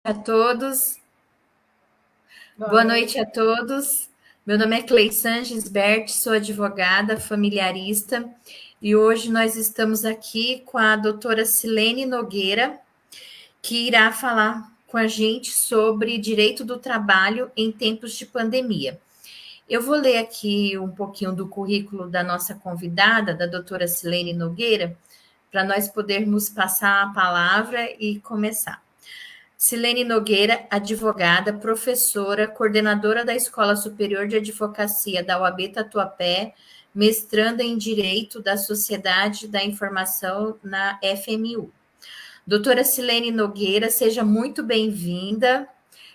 A todos, Boa boa noite noite. a todos. Meu nome é Cleissan Gisbert, sou advogada familiarista e hoje nós estamos aqui com a doutora Silene Nogueira, que irá falar com a gente sobre direito do trabalho em tempos de pandemia. Eu vou ler aqui um pouquinho do currículo da nossa convidada, da doutora Silene Nogueira, para nós podermos passar a palavra e começar. Silene Nogueira, advogada, professora, coordenadora da Escola Superior de Advocacia da UAB Tatuapé, mestranda em Direito da Sociedade da Informação na FMU. Doutora Silene Nogueira, seja muito bem-vinda.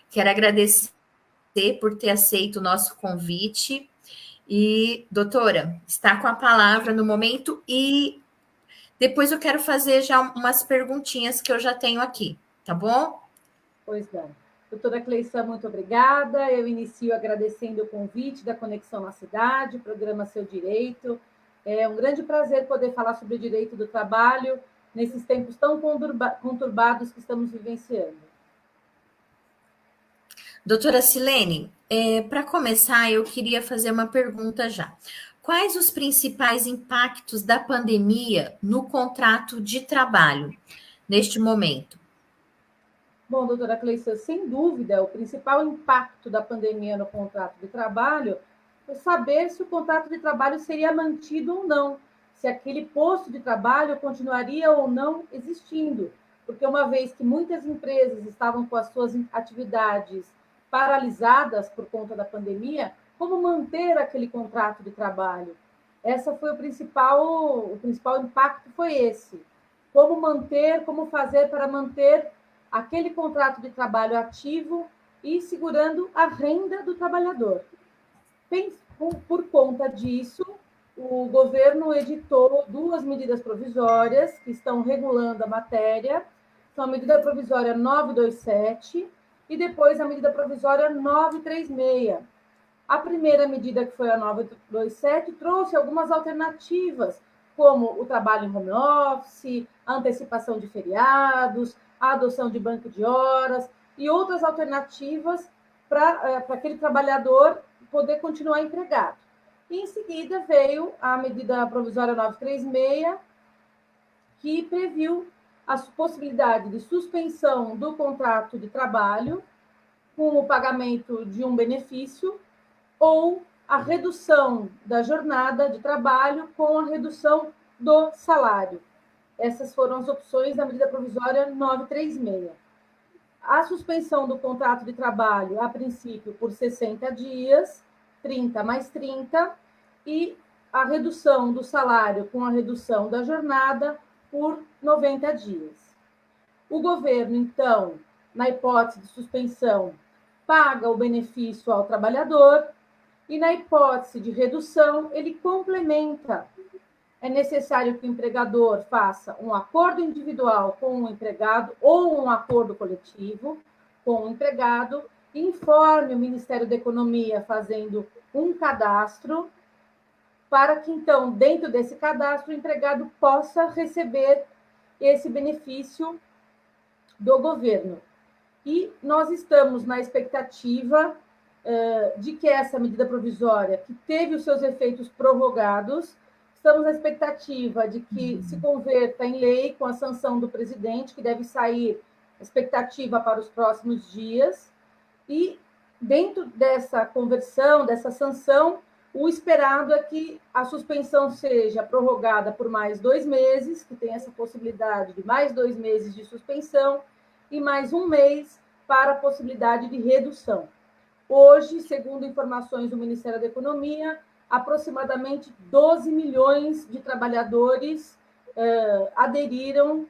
Quero agradecer por ter aceito o nosso convite. E, doutora, está com a palavra no momento e depois eu quero fazer já umas perguntinhas que eu já tenho aqui, tá bom? Pois não. Doutora Cleissan, muito obrigada. Eu inicio agradecendo o convite da Conexão na Cidade, programa Seu Direito. É um grande prazer poder falar sobre o direito do trabalho nesses tempos tão conturbados que estamos vivenciando. Doutora Silene, para começar, eu queria fazer uma pergunta já. Quais os principais impactos da pandemia no contrato de trabalho neste momento? Bom, doutora Cleissan, sem dúvida, o principal impacto da pandemia no contrato de trabalho foi saber se o contrato de trabalho seria mantido ou não, se aquele posto de trabalho continuaria ou não existindo, porque uma vez que muitas empresas estavam com as suas atividades paralisadas por conta da pandemia, como manter aquele contrato de trabalho? Essa foi o principal impacto foi esse. Como manter, como fazer para manter aquele contrato de trabalho ativo e segurando a renda do trabalhador. Por conta disso, o governo editou duas medidas provisórias que estão regulando a matéria. São a medida provisória 927 e depois a medida provisória 936. A primeira medida, que foi a 927, trouxe algumas alternativas, como o trabalho em home office, a antecipação de feriados, a adoção de banco de horas e outras alternativas para aquele trabalhador poder continuar empregado. E, em seguida, veio a medida provisória 936, que previu a possibilidade de suspensão do contrato de trabalho com o pagamento de um benefício ou a redução da jornada de trabalho com a redução do salário. Essas foram as opções da medida provisória 936. A suspensão do contrato de trabalho, a princípio, por 60 dias, 30 mais 30, e a redução do salário com a redução da jornada por 90 dias. O governo, então, na hipótese de suspensão, paga o benefício ao trabalhador e, na hipótese de redução, ele complementa. É necessário que o empregador faça um acordo individual com o empregado ou um acordo coletivo com o empregado, informe o Ministério da Economia fazendo um cadastro, para que, então, dentro desse cadastro, o empregado possa receber esse benefício do governo. E nós estamos na expectativa de que essa medida provisória, que teve os seus efeitos prorrogados, estamos na expectativa de que se converta em lei com a sanção do presidente, que deve sair, expectativa para os próximos dias. E dentro dessa conversão, dessa sanção, o esperado é que a suspensão seja prorrogada por mais 2 meses, que tem essa possibilidade de mais 2 meses de suspensão, e mais 1 mês para a possibilidade de redução. Hoje, segundo informações do Ministério da Economia, aproximadamente 12 milhões de trabalhadores aderiram,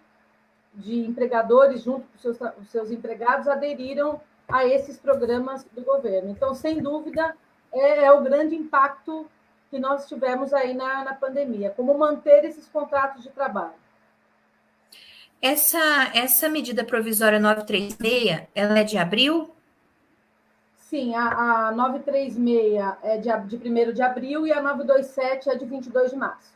de empregadores junto com os seus empregados, aderiram a esses programas do governo. Então, sem dúvida, é o grande impacto que nós tivemos aí na pandemia, como manter esses contratos de trabalho. Essa medida provisória 936, ela é de abril? Sim, a 936 é de 1º de abril e a 927 é de 22 de março.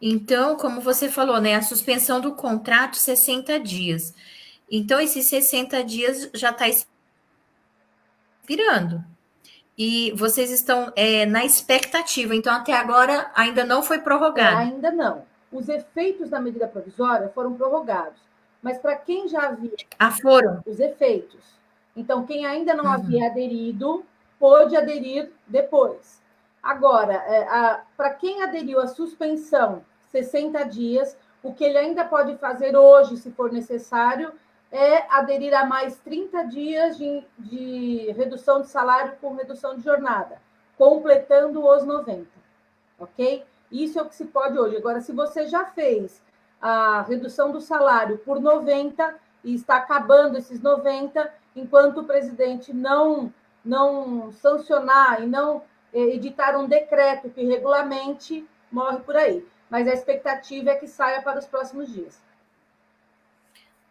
Então, como você falou, né, a suspensão do contrato 60 dias. Então, esses 60 dias já está expirando. E vocês estão na expectativa. Então, até agora, ainda não foi prorrogado. Ainda não. Os efeitos da medida provisória foram prorrogados. Mas para quem já havia Foram? os efeitos, então quem ainda não Uhum. havia aderido, pôde aderir depois. Agora, para quem aderiu à suspensão 60 dias, o que ele ainda pode fazer hoje, se for necessário, é aderir a mais 30 dias de redução de salário com redução de jornada, completando os 90, ok? Isso é o que se pode hoje. Agora, se você já fez a redução do salário por 90 e está acabando esses 90, enquanto o presidente não sancionar e não editar um decreto que regulamente, morre por aí. Mas a expectativa é que saia para os próximos dias.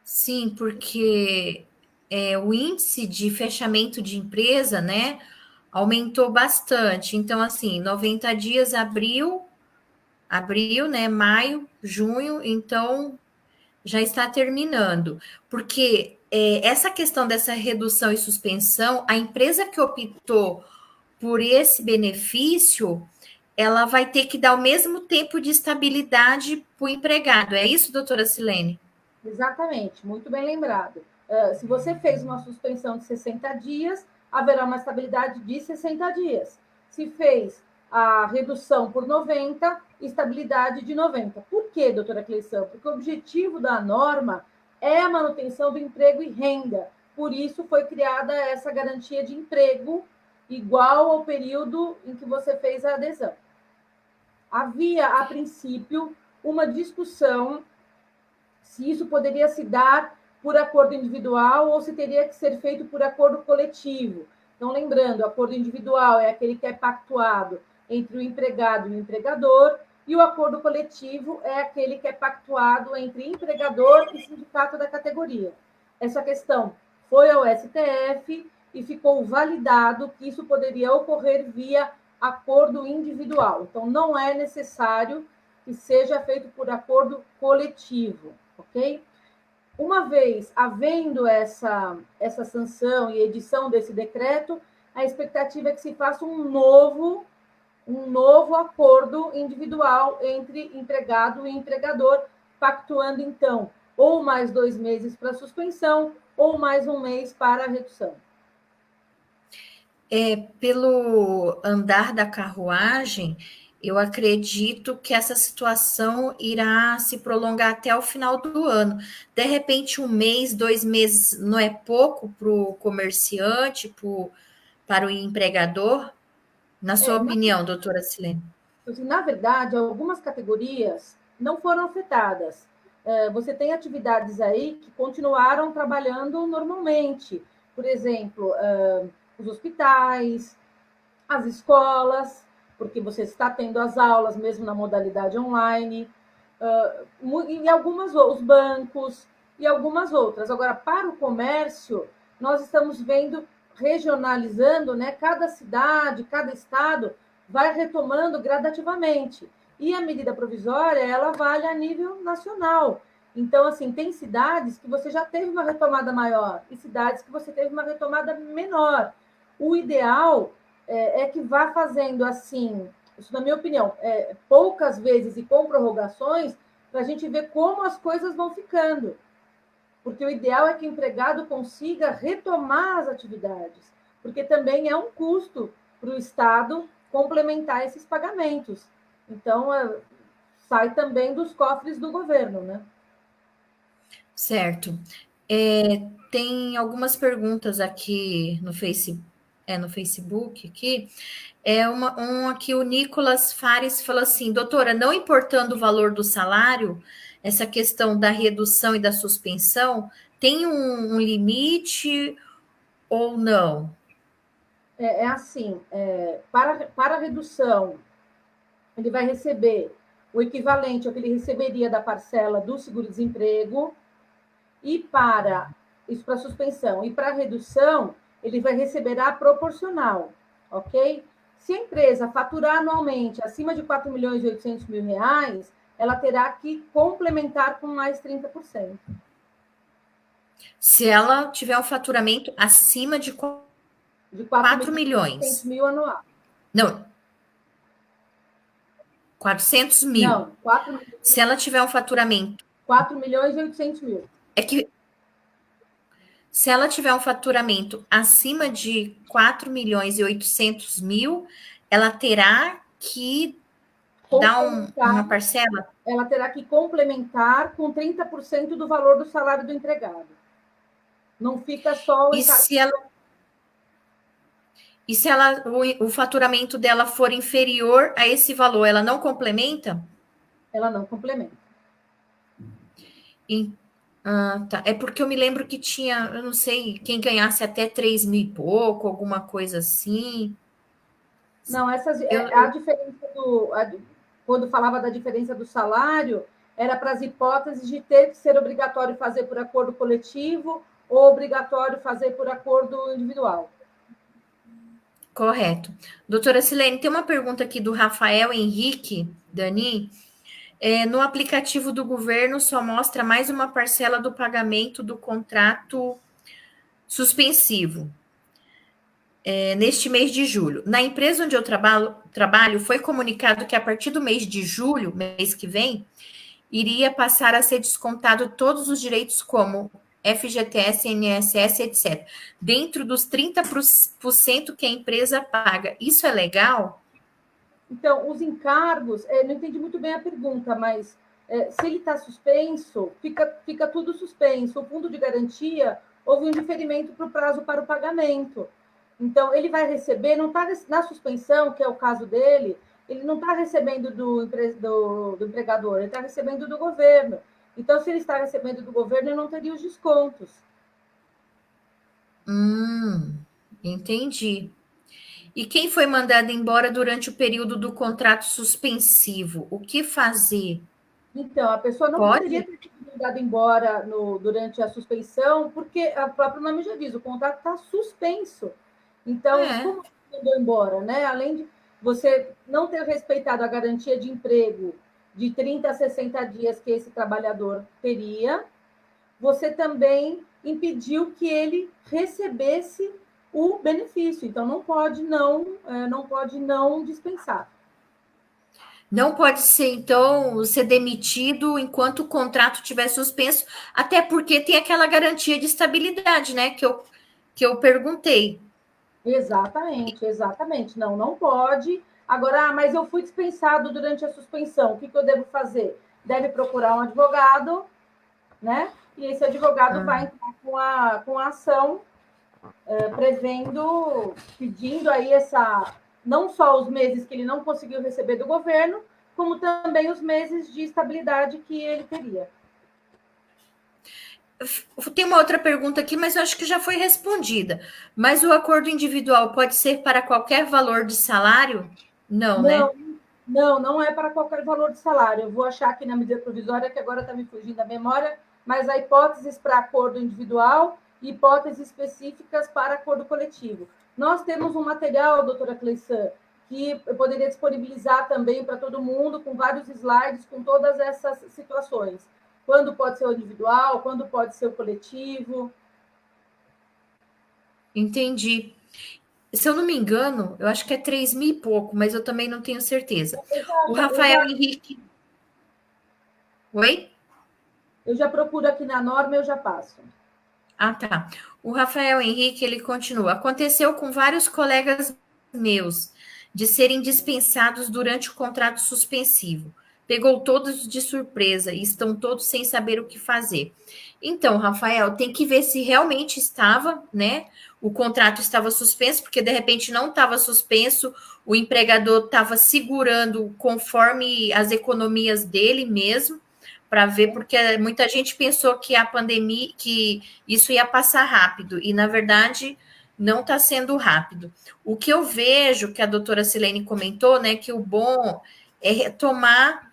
Sim, porque o índice de fechamento de empresa, né, aumentou bastante. Então, assim, 90 dias, abril, né, maio, junho, então já está terminando. Porque essa questão dessa redução e suspensão, a empresa que optou por esse benefício, ela vai ter que dar o mesmo tempo de estabilidade para o empregado. É isso, doutora Silene? Exatamente, muito bem lembrado. Se você fez uma suspensão de 60 dias, haverá uma estabilidade de 60 dias. Se fez a redução por 90, estabilidade de 90. Por quê, doutora Cleição? Porque o objetivo da norma é a manutenção do emprego e renda. Por isso foi criada essa garantia de emprego igual ao período em que você fez a adesão. Havia, a princípio, uma discussão se isso poderia se dar por acordo individual ou se teria que ser feito por acordo coletivo. Então, lembrando, o acordo individual é aquele que é pactuado entre o empregado e o empregador, e o acordo coletivo é aquele que é pactuado entre empregador e sindicato da categoria. Essa questão foi ao STF e ficou validado que isso poderia ocorrer via acordo individual. Então, não é necessário que seja feito por acordo coletivo, ok? Uma vez havendo essa sanção e edição desse decreto, a expectativa é que se faça um novo acordo individual entre empregado e empregador, pactuando, então, ou mais 2 meses para suspensão, ou mais 1 mês para a redução. Pelo andar da carruagem, eu acredito que essa situação irá se prolongar até o final do ano. De repente, 1 mês, 2 meses não é pouco para o comerciante, para o empregador? Na sua opinião, doutora Silene? Assim, na verdade, algumas categorias não foram afetadas. Você tem atividades aí que continuaram trabalhando normalmente. Por exemplo, os hospitais, as escolas, porque você está tendo as aulas mesmo na modalidade online, e algumas os bancos e algumas outras. Agora, para o comércio, nós estamos vendo regionalizando, né? Cada cidade, cada estado vai retomando gradativamente. E a medida provisória, ela vale a nível nacional. Então, assim, tem cidades que você já teve uma retomada maior e cidades que você teve uma retomada menor. O ideal é que vá fazendo assim, isso na minha opinião, poucas vezes e com prorrogações, para a gente ver como as coisas vão ficando. Porque o ideal é que o empregado consiga retomar as atividades, porque também é um custo para o Estado complementar esses pagamentos. Então, sai também dos cofres do governo, né? Certo. Tem algumas perguntas aqui no Facebook aqui. Aqui o Nicolas Fares falou assim, doutora, não importando o valor do salário, essa questão da redução e da suspensão, tem um limite ou não? Assim, para a redução, ele vai receber o equivalente ao que ele receberia da parcela do seguro-desemprego, e para isso para suspensão, e para redução, ele vai receber a proporcional, ok? Se a empresa faturar anualmente acima de 4 milhões e 800 mil reais, ela terá que complementar com mais 30%. Se ela tiver um faturamento acima de De 4 4.800 milhões. mil anual. Não, 400 mil. Não, 4, Se ela tiver um faturamento. 4 milhões e 800 mil. É que se ela tiver um faturamento acima de 4 milhões e 800 mil, ela terá que dar uma parcela? Ela terá que complementar com 30% do valor do salário do empregado. Não fica só o E encargo. se ela o faturamento dela for inferior a esse valor, ela não complementa? Ela não complementa. Tá. É porque eu me lembro que tinha, eu não sei, quem ganhasse até 3 mil e pouco, alguma coisa assim. Não, Eu, a diferença quando falava da diferença do salário, era para as hipóteses de ter que ser obrigatório fazer por acordo coletivo ou obrigatório fazer por acordo individual. correto. Doutora Silene, tem uma pergunta aqui do Rafael Henrique Dani. No aplicativo do governo só mostra mais uma parcela do pagamento do contrato suspensivo. Neste mês de julho. Na empresa onde eu trabalho, foi comunicado que a partir do mês de julho, mês que vem, iria passar a ser descontado todos os direitos como FGTS, INSS, etc., dentro dos 30% que a empresa paga. Isso é legal? Então, os encargos, não entendi muito bem a pergunta, mas se ele está suspenso, fica tudo suspenso. O fundo de garantia, houve um diferimento para o prazo para o pagamento. Então, ele vai receber, não está na suspensão, que é o caso dele, ele não está recebendo do empregador, ele está recebendo do governo. Então, se ele está recebendo do governo, ele não teria os descontos. Entendi. E quem foi mandado embora durante o período do contrato suspensivo? O que fazer? Então, a pessoa não poderia Pode? ter sido mandada embora durante a suspensão, porque o próprio nome já diz, o contrato está suspenso. Então, É. como mandou embora, né? Além de você não ter respeitado a garantia de emprego de 30 a 60 dias que esse trabalhador teria, você também impediu que ele recebesse o benefício. Então, não pode não dispensar. Não pode ser, então, ser demitido enquanto o contrato estiver suspenso, até porque tem aquela garantia de estabilidade, né? Que eu perguntei. Exatamente, exatamente. Não pode. Agora, mas eu fui dispensado durante a suspensão. O que eu devo fazer? Deve procurar um advogado, né? E esse advogado vai entrar com a ação prevendo, pedindo aí não só os meses que ele não conseguiu receber do governo, como também os meses de estabilidade que ele teria. Tem uma outra pergunta aqui, mas eu acho que já foi respondida. Mas o acordo individual pode ser para qualquer valor de salário? Não, Não, né? não é para qualquer valor de salário. Eu vou achar aqui na medida provisória, que agora está me fugindo da memória, mas há hipóteses para acordo individual e hipóteses específicas para acordo coletivo. Nós temos um material, doutora Cleissan, que eu poderia disponibilizar também para todo mundo, com vários slides, com todas essas situações. Quando pode ser o individual, quando pode ser o coletivo. Entendi. Se eu não me engano, eu acho que é 3 mil e pouco, mas eu também não tenho certeza. O Rafael Henrique. Oi? Eu já procuro aqui na norma, eu já passo. Ah, tá. O Rafael Henrique, ele continua. Aconteceu com vários colegas meus de serem dispensados durante o contrato suspensivo. Pegou todos de surpresa e estão todos sem saber o que fazer. Então, Rafael, tem que ver se realmente estava, né? O contrato estava suspenso, porque de repente não estava suspenso, o empregador estava segurando conforme as economias dele mesmo, para ver, porque muita gente pensou que a pandemia, que isso ia passar rápido, e na verdade não está sendo rápido. O que eu vejo, que a doutora Silene comentou, né, que o bom é retomar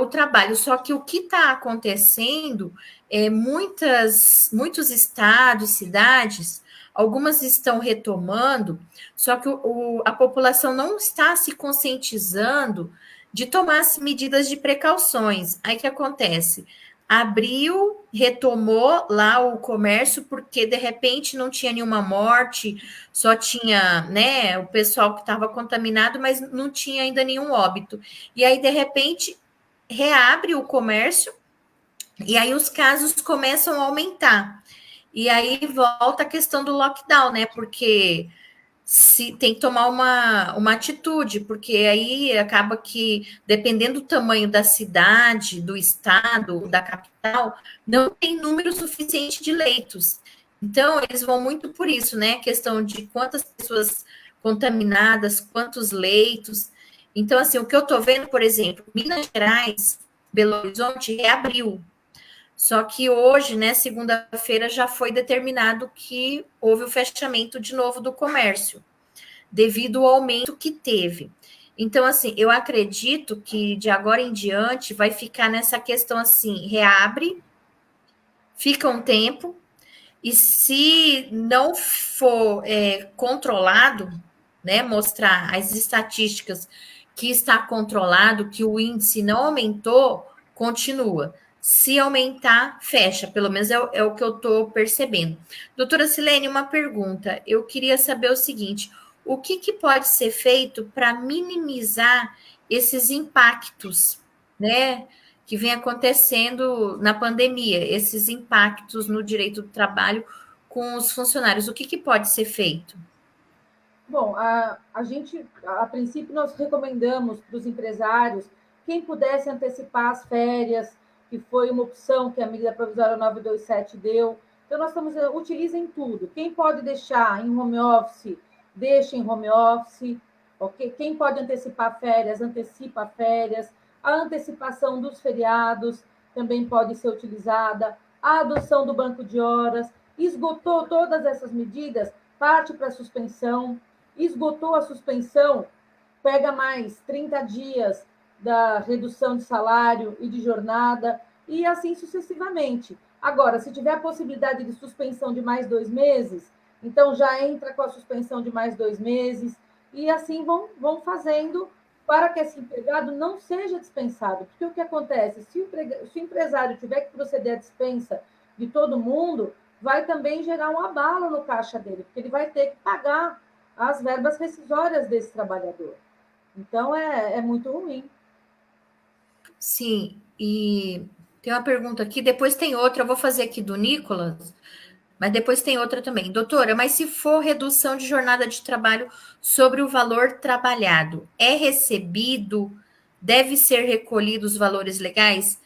o trabalho, só que o que está acontecendo é muitos estados, cidades, algumas estão retomando, só que a população não está se conscientizando de tomar as medidas de precauções. Aí que acontece? abriu, retomou lá o comércio, porque de repente não tinha nenhuma morte, só tinha, né, o pessoal que estava contaminado, mas não tinha ainda nenhum óbito. E aí, de repente, reabre o comércio, e aí os casos começam a aumentar. E aí volta a questão do lockdown, né? Porque se tem que tomar uma atitude, porque aí acaba que, dependendo do tamanho da cidade, do estado, da capital, não tem número suficiente de leitos. Então, eles vão muito por isso, né? A questão de quantas pessoas contaminadas, quantos leitos. Então, assim, o que eu estou vendo, por exemplo, Minas Gerais, Belo Horizonte reabriu. Só que hoje, né, segunda-feira, já foi determinado que houve o fechamento de novo do comércio devido ao aumento que teve. Então, assim, eu acredito que de agora em diante vai ficar nessa questão assim: reabre, fica um tempo, e se não for controlado, né, mostrar as estatísticas que está controlado, que o índice não aumentou, continua. Se aumentar, fecha. Pelo menos é o que eu estou percebendo. Doutora Silene, uma pergunta. Eu queria saber o seguinte: o que pode ser feito para minimizar esses impactos, né? Que vem acontecendo na pandemia, esses impactos no direito do trabalho com os funcionários. O que pode ser feito? Bom, a gente, a princípio, nós recomendamos para os empresários quem pudesse antecipar as férias, que foi uma opção que a medida provisória 927 deu. Então, nós estamos, utilizem tudo. Quem pode deixar em home office, deixa em home office. Okay? Quem pode antecipar férias, antecipa férias. A antecipação dos feriados também pode ser utilizada. A adoção do banco de horas. Esgotou todas essas medidas, parte para a suspensão. Esgotou a suspensão, pega mais 30 dias da redução de salário e de jornada, e assim sucessivamente. Agora, se tiver a possibilidade de suspensão de mais 2 meses, então já entra com a suspensão de mais 2 meses, e assim vão fazendo para que esse empregado não seja dispensado. Porque o que acontece? Se o empresário tiver que proceder à dispensa de todo mundo, vai também gerar um abalo no caixa dele, porque ele vai ter que pagar as verbas rescisórias desse trabalhador. Então, é muito ruim. Sim, e tem uma pergunta aqui, depois tem outra, eu vou fazer aqui do Nicolas, mas depois tem outra também. Doutora, mas se for redução de jornada de trabalho sobre o valor trabalhado, é recebido? Deve ser recolhido os valores legais?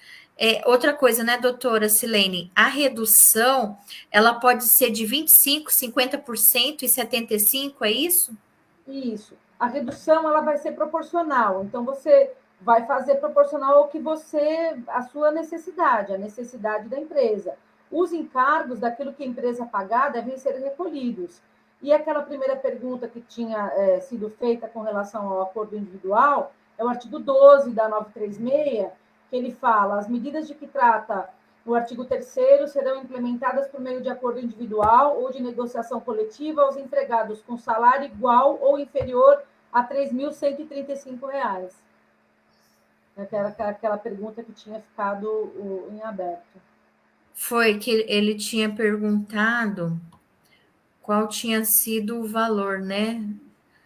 Outra coisa, né, doutora Silene? A redução, ela pode ser de 25%, 50% e 75%, é isso? Isso. A redução ela vai ser proporcional. Então, você vai fazer proporcional ao que você, a sua necessidade, a necessidade da empresa. Os encargos daquilo que a empresa pagar devem ser recolhidos. E aquela primeira pergunta que tinha sido feita com relação ao acordo individual, é o artigo 12 da 936, que ele fala: as medidas de que trata no artigo 3º serão implementadas por meio de acordo individual ou de negociação coletiva aos empregados com salário igual ou inferior a R$ 3.135. Aquela pergunta que tinha ficado em aberto. Foi que ele tinha perguntado qual tinha sido o valor, né?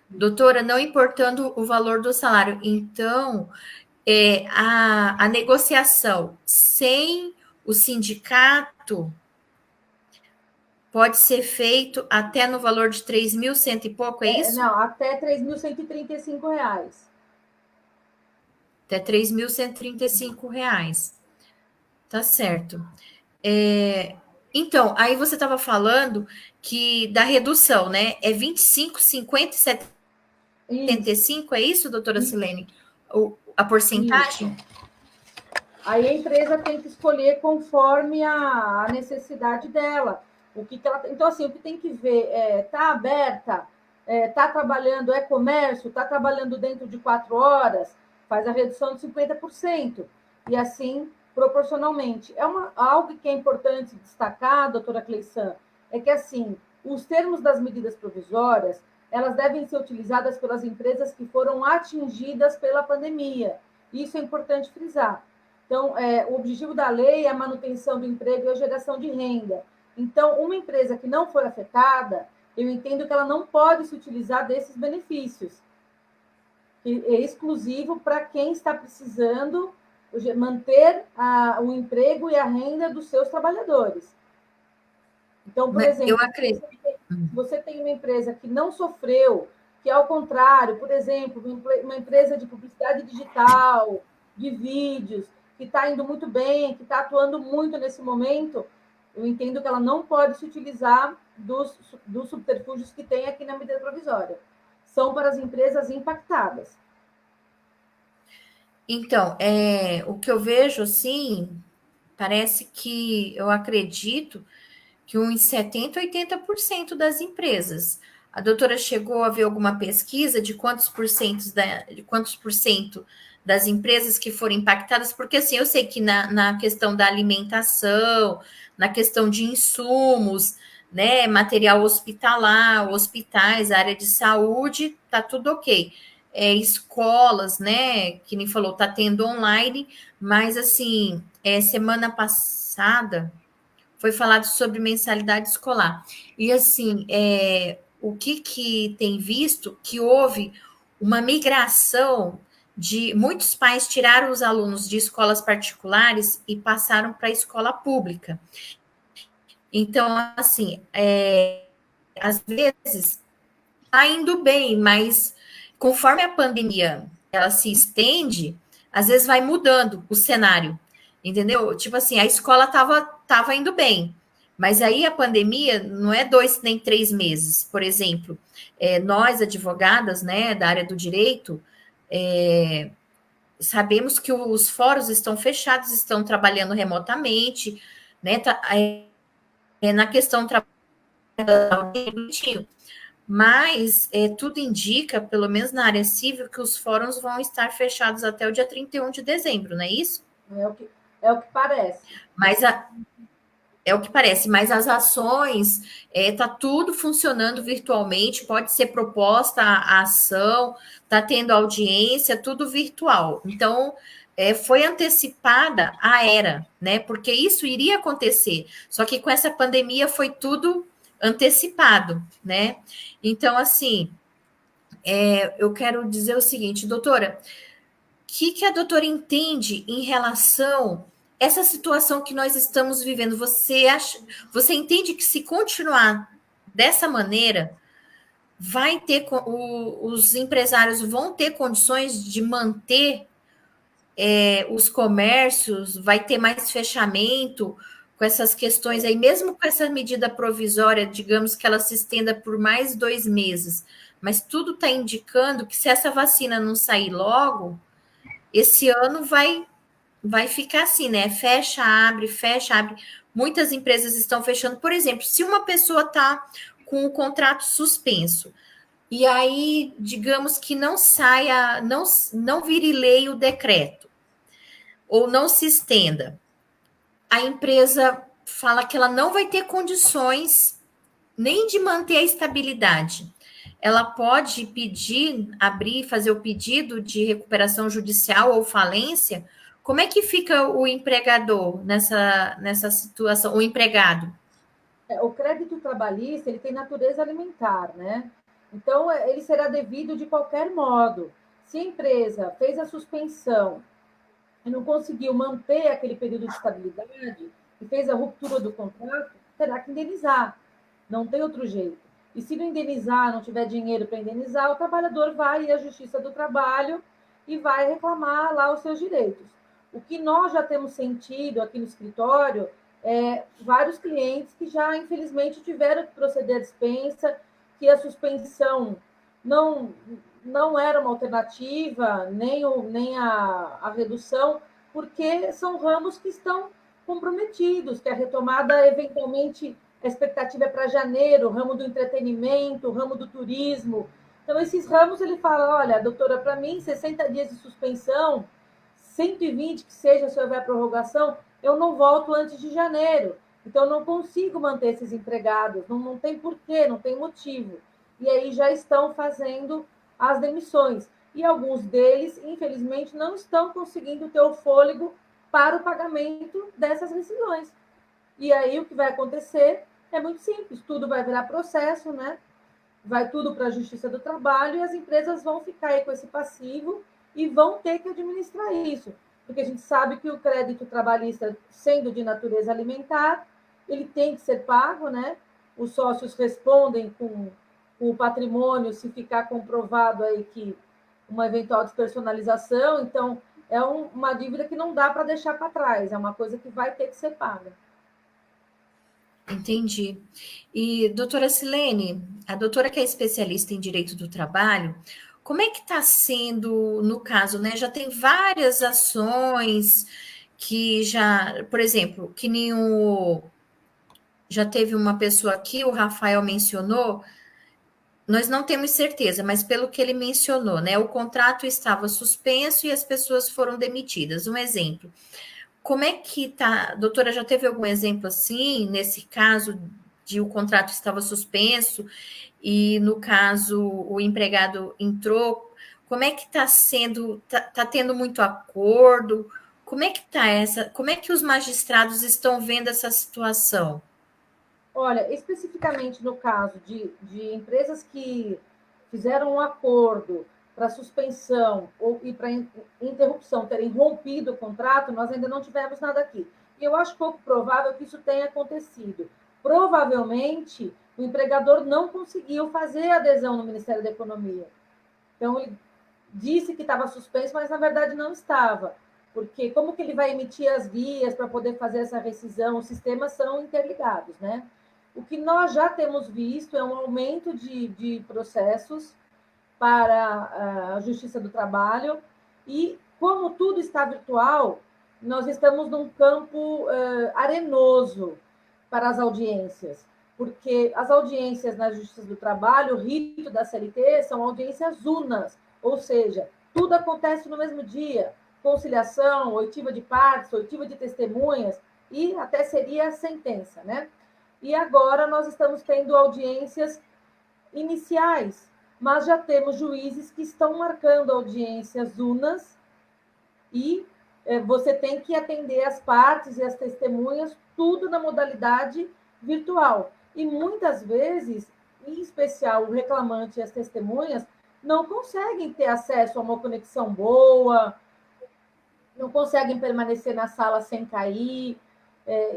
Doutora, não importando o valor do salário. Então, a negociação sem o sindicato pode ser feito até no valor de 3.100 e pouco, é isso? Não, até R$ 3.135. Até 3.135 reais. Tá certo. Então, aí você estava falando que da redução, né? É 25, 50 e Isso, 75, é isso, doutora isso, Silene? A porcentagem? isso. Aí a empresa tem que escolher conforme a necessidade dela. Então, assim, o que tem que ver está aberta, está trabalhando, é comércio, está trabalhando dentro de 4 horas, faz a redução de 50%. E assim, proporcionalmente. Algo que é importante destacar, doutora Cleissan, é que assim, os termos das medidas provisórias, elas devem ser utilizadas pelas empresas que foram atingidas pela pandemia. Isso é importante frisar. Então, o objetivo da lei é a manutenção do emprego e a geração de renda. Então, uma empresa que não for afetada, eu entendo que ela não pode se utilizar desses benefícios, que é exclusivo para quem está precisando manter o emprego e a renda dos seus trabalhadores. Então, por Eu exemplo, acredito. se você tem uma empresa que não sofreu, que ao contrário, por exemplo, uma empresa de publicidade digital, de vídeos, que está indo muito bem, que está atuando muito nesse momento, eu entendo que ela não pode se utilizar dos subterfúgios que tem aqui na medida provisória. São para as empresas impactadas. Então, o que eu vejo, assim, parece que eu acredito que uns 70, 80% das empresas. A doutora chegou a ver alguma pesquisa de quantos por cento das empresas que foram impactadas? Porque assim, eu sei que na questão da alimentação, na questão de insumos, né, material hospitalar, hospitais, área de saúde, tá tudo ok. Escolas, né, que nem falou, tá tendo online, mas assim, semana passada foi falado sobre mensalidade escolar. E assim, o que tem visto que houve uma migração de muitos pais tiraram os alunos de escolas particulares e passaram para a escola pública. Então, assim, às vezes está indo bem, mas conforme a pandemia ela se estende, às vezes vai mudando o cenário, entendeu? Tipo assim, a escola tava indo bem, mas aí a pandemia não é 2 nem 3 meses, por exemplo. Nós, advogadas, né, da área do direito, é, sabemos que os fóruns estão fechados, estão trabalhando remotamente, né? Na questão trabalhando bonitinho. Mas tudo indica, pelo menos na área civil, que os fóruns vão estar fechados até o dia 31 de dezembro, não é isso? É o que parece. Mas é o que parece, mas as ações, tá tudo funcionando virtualmente, pode ser proposta a ação, tá tendo audiência, tudo virtual. Então, foi antecipada a era, né? Porque isso iria acontecer. Só que com essa pandemia foi tudo antecipado, né? Então, assim, eu quero dizer o seguinte, doutora, que a doutora entende em relação a essa situação que nós estamos vivendo? Você entende que se continuar dessa maneira, os empresários vão ter condições de manter os comércios, vai ter mais fechamento com essas questões aí, mesmo com essa medida provisória, digamos que ela se estenda por mais 2 meses, mas tudo está indicando que se essa vacina não sair logo, esse ano vai ficar assim, né? Fecha, abre, fecha, abre. Muitas empresas estão fechando. Por exemplo, se uma pessoa está com o contrato suspenso e aí, digamos que não saia, não vire lei o decreto ou não se estenda, a empresa fala que ela não vai ter condições nem de manter a estabilidade. Ela pode pedir, abrir, fazer o pedido de recuperação judicial ou falência. Como é que fica o empregador nessa situação, o empregado? O crédito trabalhista ele tem natureza alimentar, né? Então, ele será devido de qualquer modo. Se a empresa fez a suspensão e não conseguiu manter aquele período de estabilidade e fez a ruptura do contrato, terá que indenizar. Não tem outro jeito. E se não indenizar, não tiver dinheiro para indenizar, o trabalhador vai à Justiça do Trabalho e vai reclamar lá os seus direitos. O que nós já temos sentido aqui no escritório vários clientes que já, infelizmente, tiveram que proceder à dispensa, que a suspensão não, não era uma alternativa, nem a redução, porque são ramos que estão comprometidos, que a retomada, eventualmente, a expectativa é para janeiro, o ramo do entretenimento, o ramo do turismo. Então, esses ramos, ele fala, olha, doutora, para mim, 60 dias de suspensão, 120 que seja, se houver prorrogação, eu não volto antes de janeiro. Então, eu não consigo manter esses empregados, não tem porquê, não tem motivo. E aí já estão fazendo as demissões. E alguns deles, infelizmente, não estão conseguindo ter o fôlego para o pagamento dessas rescisões. E aí o que vai acontecer é muito simples, tudo vai virar processo, né? Vai tudo para a Justiça do Trabalho e as empresas vão ficar aí com esse passivo e vão ter que administrar isso, porque a gente sabe que o crédito trabalhista, sendo de natureza alimentar, ele tem que ser pago, né? Os sócios respondem com o patrimônio se ficar comprovado aí que uma eventual despersonalização, então é uma dívida que não dá para deixar para trás, é uma coisa que vai ter que ser paga. Entendi. E, doutora Silene, a doutora que é especialista em direito do trabalho, como é que está sendo, no caso, né? Já tem várias ações que já, por exemplo, que nem já teve uma pessoa aqui, o Rafael mencionou, nós não temos certeza, mas pelo que ele mencionou, né? O contrato estava suspenso e as pessoas foram demitidas. Um exemplo. Como é que tá? Doutora, já teve algum exemplo assim, nesse caso de o contrato estava suspenso e, no caso, o empregado entrou? Como é que está sendo? Tá tendo muito acordo? Como é que tá essa? Como é que os magistrados estão vendo essa situação? Olha, especificamente no caso de empresas que fizeram um acordo para suspensão e para interrupção terem rompido o contrato, nós ainda não tivemos nada aqui. E eu acho pouco provável que isso tenha acontecido. Provavelmente, o empregador não conseguiu fazer adesão no Ministério da Economia. Então, ele disse que estava suspenso, mas na verdade não estava. Porque como que ele vai emitir as guias para poder fazer essa rescisão? Os sistemas são interligados, né? O que nós já temos visto é um aumento de processos para a Justiça do Trabalho e, como tudo está virtual, nós estamos num campo arenoso para as audiências, porque as audiências na Justiça do Trabalho, o rito da CLT, são audiências unas, ou seja, tudo acontece no mesmo dia, conciliação, oitiva de partes, oitiva de testemunhas, e até seria a sentença, né? E agora nós estamos tendo audiências iniciais, mas já temos juízes que estão marcando audiências unas e você tem que atender as partes e as testemunhas, tudo na modalidade virtual. E muitas vezes, em especial o reclamante e as testemunhas, não conseguem ter acesso a uma conexão boa, não conseguem permanecer na sala sem cair.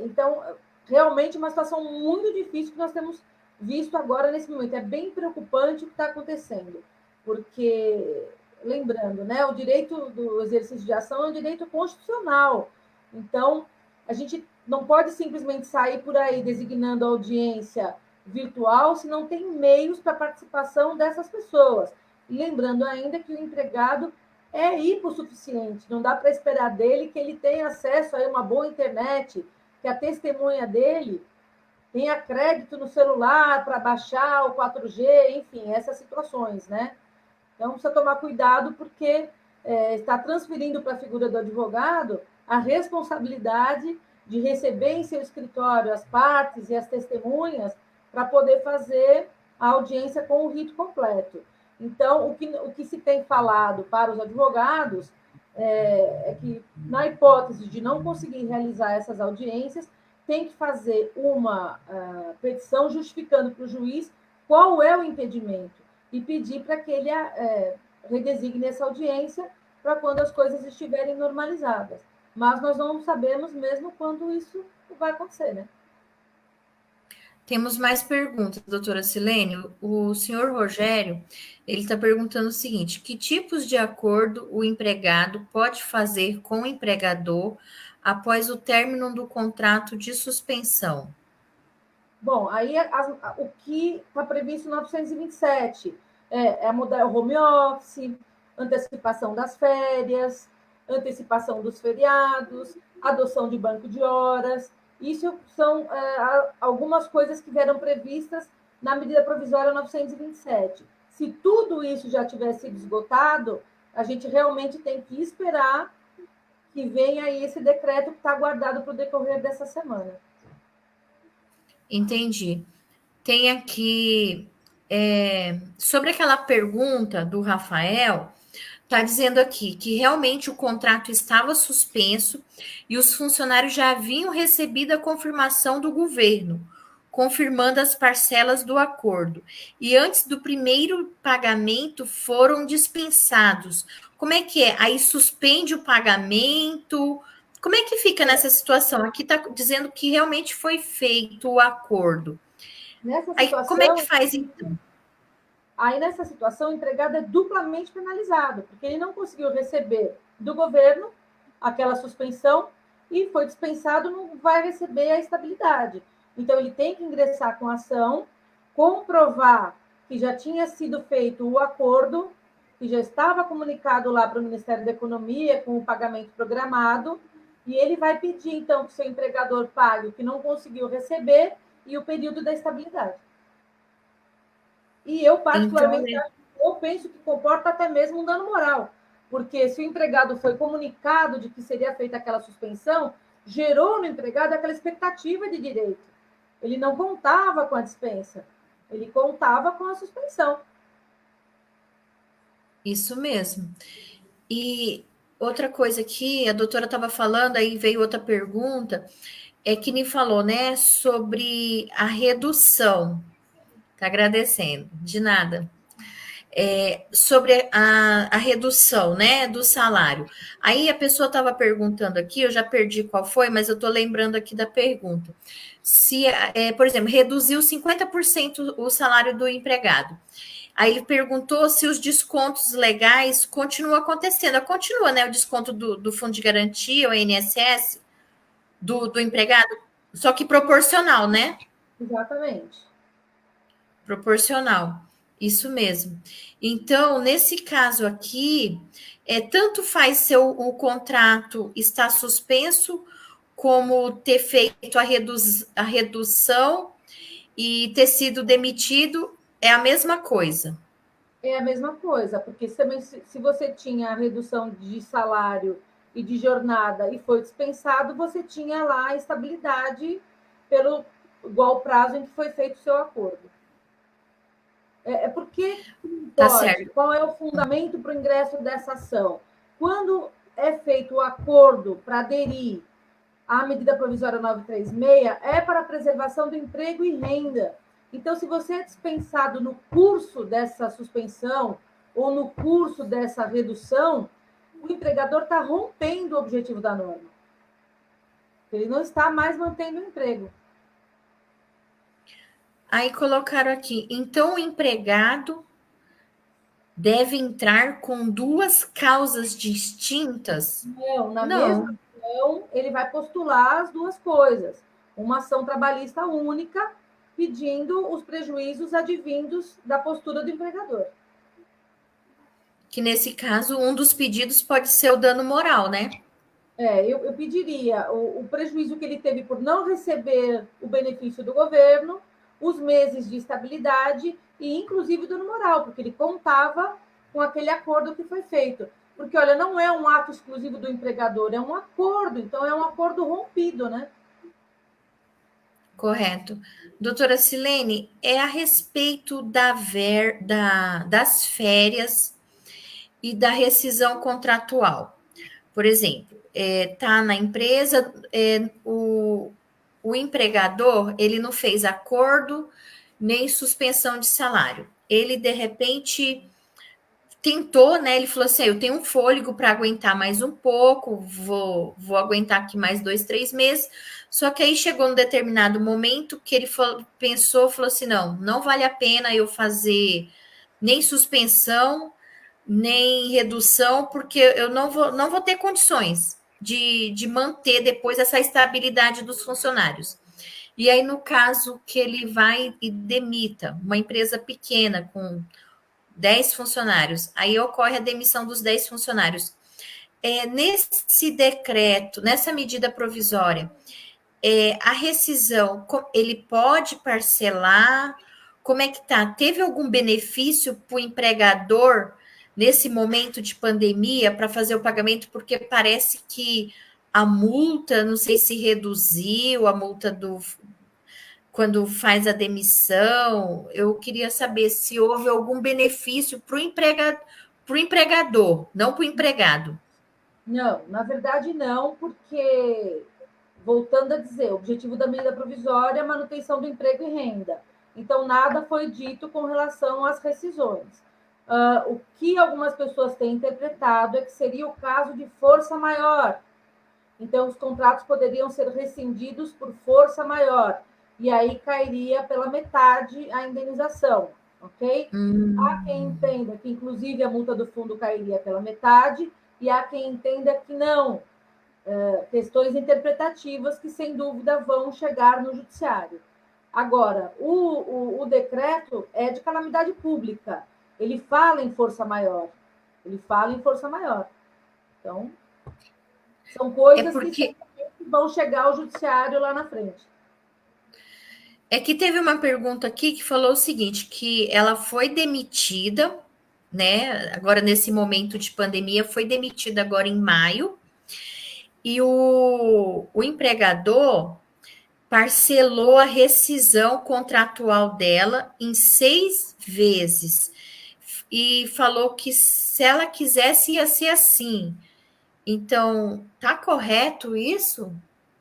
Então, realmente, uma situação muito difícil que nós temos visto agora nesse momento. É bem preocupante o que está acontecendo, porque, lembrando, né, o direito do exercício de ação é um direito constitucional. Então, a gente não pode simplesmente sair por aí designando audiência virtual se não tem meios para a participação dessas pessoas. E lembrando ainda que o empregado é hipossuficiente, não dá para esperar dele que ele tenha acesso a uma boa internet, que a testemunha dele tenha crédito no celular para baixar o 4G, enfim, essas situações, né? Então, precisa tomar cuidado, porque está transferindo para a figura do advogado a responsabilidade de receber em seu escritório as partes e as testemunhas para poder fazer a audiência com o rito completo. Então, o que se tem falado para os advogados é que, na hipótese de não conseguir realizar essas audiências, tem que fazer uma petição justificando para o juiz qual é o impedimento e pedir para que ele redesigne essa audiência para quando as coisas estiverem normalizadas. Mas nós não sabemos mesmo quando isso vai acontecer, né? Temos mais perguntas, doutora Silene. O senhor Rogério, ele está perguntando o seguinte: que tipos de acordo o empregado pode fazer com o empregador após o término do contrato de suspensão? Bom, aí o que está previsto no 927 é mudar o home office, antecipação das férias, antecipação dos feriados, adoção de banco de horas. Isso são algumas coisas que vieram previstas na medida provisória 927. Se tudo isso já tiver sido esgotado, a gente realmente tem que esperar que venha aí esse decreto que está aguardado para o decorrer dessa semana. Entendi. Tem aqui sobre aquela pergunta do Rafael. Está dizendo aqui que realmente o contrato estava suspenso e os funcionários já haviam recebido a confirmação do governo, confirmando as parcelas do acordo. E antes do primeiro pagamento foram dispensados. Como é que é? Aí suspende o pagamento? Como é que fica nessa situação? Aqui está dizendo que realmente foi feito o acordo. Nessa Aí como é que situação, faz então? nessa situação, o empregado é duplamente penalizado, porque ele não conseguiu receber do governo aquela suspensão e foi dispensado, não vai receber a estabilidade. Então, ele tem que ingressar com ação, comprovar que já tinha sido feito o acordo, que já estava comunicado lá para o Ministério da Economia com o pagamento programado, e ele vai pedir, então, que o seu empregador pague o que não conseguiu receber e o período da estabilidade. E eu, Então, particularmente, eu penso que comporta até mesmo um dano moral, porque se o empregado foi comunicado de que seria feita aquela suspensão, gerou no empregado aquela expectativa de direito. Ele não contava com a dispensa, ele contava com a suspensão. isso mesmo. E outra coisa que a doutora estava falando, aí veio outra pergunta, é que me falou, né, sobre a redução. Tá agradecendo, de nada. Sobre a redução, né, do salário. Aí a pessoa estava perguntando aqui, eu já perdi qual foi, mas eu estou lembrando aqui da pergunta. Se, por exemplo, reduziu 50% o salário do empregado. Aí ele perguntou se os descontos legais continuam acontecendo. Continua, né? O desconto do Fundo de Garantia, o INSS, do empregado, só que proporcional, né? Exatamente. Proporcional. Isso mesmo. Então, nesse caso aqui, tanto faz se o contrato está suspenso, como ter feito a redução e ter sido demitido, é a mesma coisa. É a mesma coisa, porque se você tinha a redução de salário e de jornada e foi dispensado, você tinha lá a estabilidade pelo igual prazo em que foi feito o seu acordo. Porque Tá pode, certo. qual é o fundamento para o ingresso dessa ação? Quando é feito o acordo para aderir à medida provisória 936, é para a preservação do emprego e renda. Então, se você é dispensado no curso dessa suspensão ou no curso dessa redução, o empregador está rompendo o objetivo da norma. Ele não está mais mantendo o emprego. Aí colocaram aqui, então o empregado deve entrar com duas causas distintas? Não, na mesma Não, ação, ele vai postular as duas coisas. Uma ação trabalhista única, pedindo os prejuízos advindos da postura do empregador. que nesse caso um dos pedidos pode ser o dano moral, né? Eu pediria o prejuízo que ele teve por não receber o benefício do governo, os meses de estabilidade e, inclusive, dano moral, porque ele contava com aquele acordo que foi feito. Porque, olha, não é um ato exclusivo do empregador, é um acordo, então é um acordo rompido, né? Correto. Doutora Silene, é a respeito das férias e da rescisão contratual. Por exemplo, tá na empresa, o empregador, ele não fez acordo nem suspensão de salário. Ele, de repente, tentou, né? Ele falou assim: eu tenho um fôlego para aguentar mais um pouco, vou aguentar aqui mais 2, 3 meses. Só que aí chegou um determinado momento que ele pensou, falou assim: não vale a pena eu fazer nem suspensão, nem redução, porque eu não vou ter condições de manter depois essa estabilidade dos funcionários. E aí, no caso que ele vai e demita uma empresa pequena com 10 funcionários, aí ocorre a demissão dos 10 funcionários. Nesse decreto, nessa medida provisória, a rescisão, ele pode parcelar? Como é que tá? Teve algum benefício para o empregador nesse momento de pandemia para fazer o pagamento? Porque parece que a multa, não sei se reduziu a multa quando faz a demissão. Eu queria saber se houve algum benefício para para o empregador, não para o empregado. Não, na verdade não, porque, voltando a dizer, o objetivo da medida provisória é a manutenção do emprego e renda. Então, nada foi dito com relação às rescisões. O que algumas pessoas têm interpretado é que seria o caso de força maior. Então, os contratos poderiam ser rescindidos por força maior. E aí cairia pela metade a indenização, ok? Há quem entenda que, inclusive, a multa do fundo cairia pela metade, e há quem entenda que não. Questões interpretativas que, sem dúvida, vão chegar no judiciário. Agora, o decreto é de calamidade pública. Ele fala em força maior. Ele fala em força maior. Então, são coisas que vão chegar ao judiciário lá na frente. É que teve uma pergunta aqui que falou o seguinte, que ela foi demitida, né? Agora, nesse momento de pandemia, foi demitida agora em maio, e o empregador parcelou a rescisão contratual dela em 6 vezes. E falou que se ela quisesse, ia ser assim. Então, tá correto isso?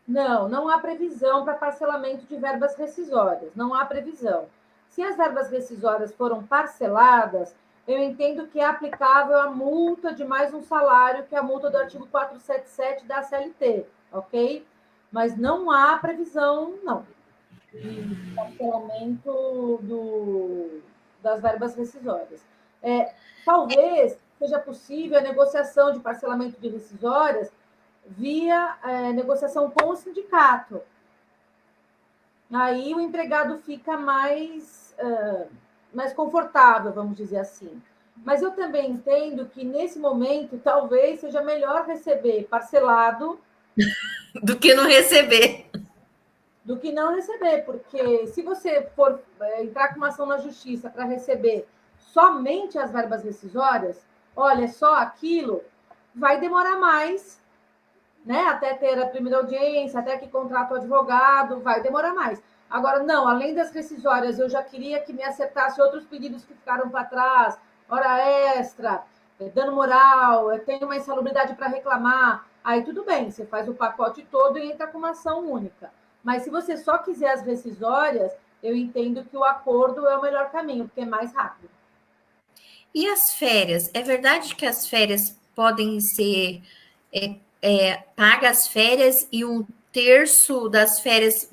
Não, não há previsão para parcelamento de verbas rescisórias. Não há previsão. Se as verbas rescisórias foram parceladas, eu entendo que é aplicável a multa de mais um salário, que é a multa do artigo 477 da CLT, ok? Mas não há previsão, não, de parcelamento das verbas rescisórias. Talvez seja possível a negociação de parcelamento de rescisórias via negociação com o sindicato. Aí o empregado fica mais confortável, vamos dizer assim. Mas eu também entendo que, nesse momento, talvez seja melhor receber parcelado do que não receber. Do que não receber, porque se você for entrar com uma ação na justiça para receber somente as verbas rescisórias, olha, só aquilo, vai demorar mais, né? Até ter a primeira audiência, até que contrata o advogado, vai demorar mais. Agora, não, além das rescisórias, eu já queria que me acertasse outros pedidos que ficaram para trás, hora extra, dano moral, eu tenho uma insalubridade para reclamar, aí tudo bem, você faz o pacote todo e entra com uma ação única. Mas se você só quiser as rescisórias, eu entendo que o acordo é o melhor caminho, porque é mais rápido. E as férias? É verdade que as férias podem ser pagas férias e um terço das férias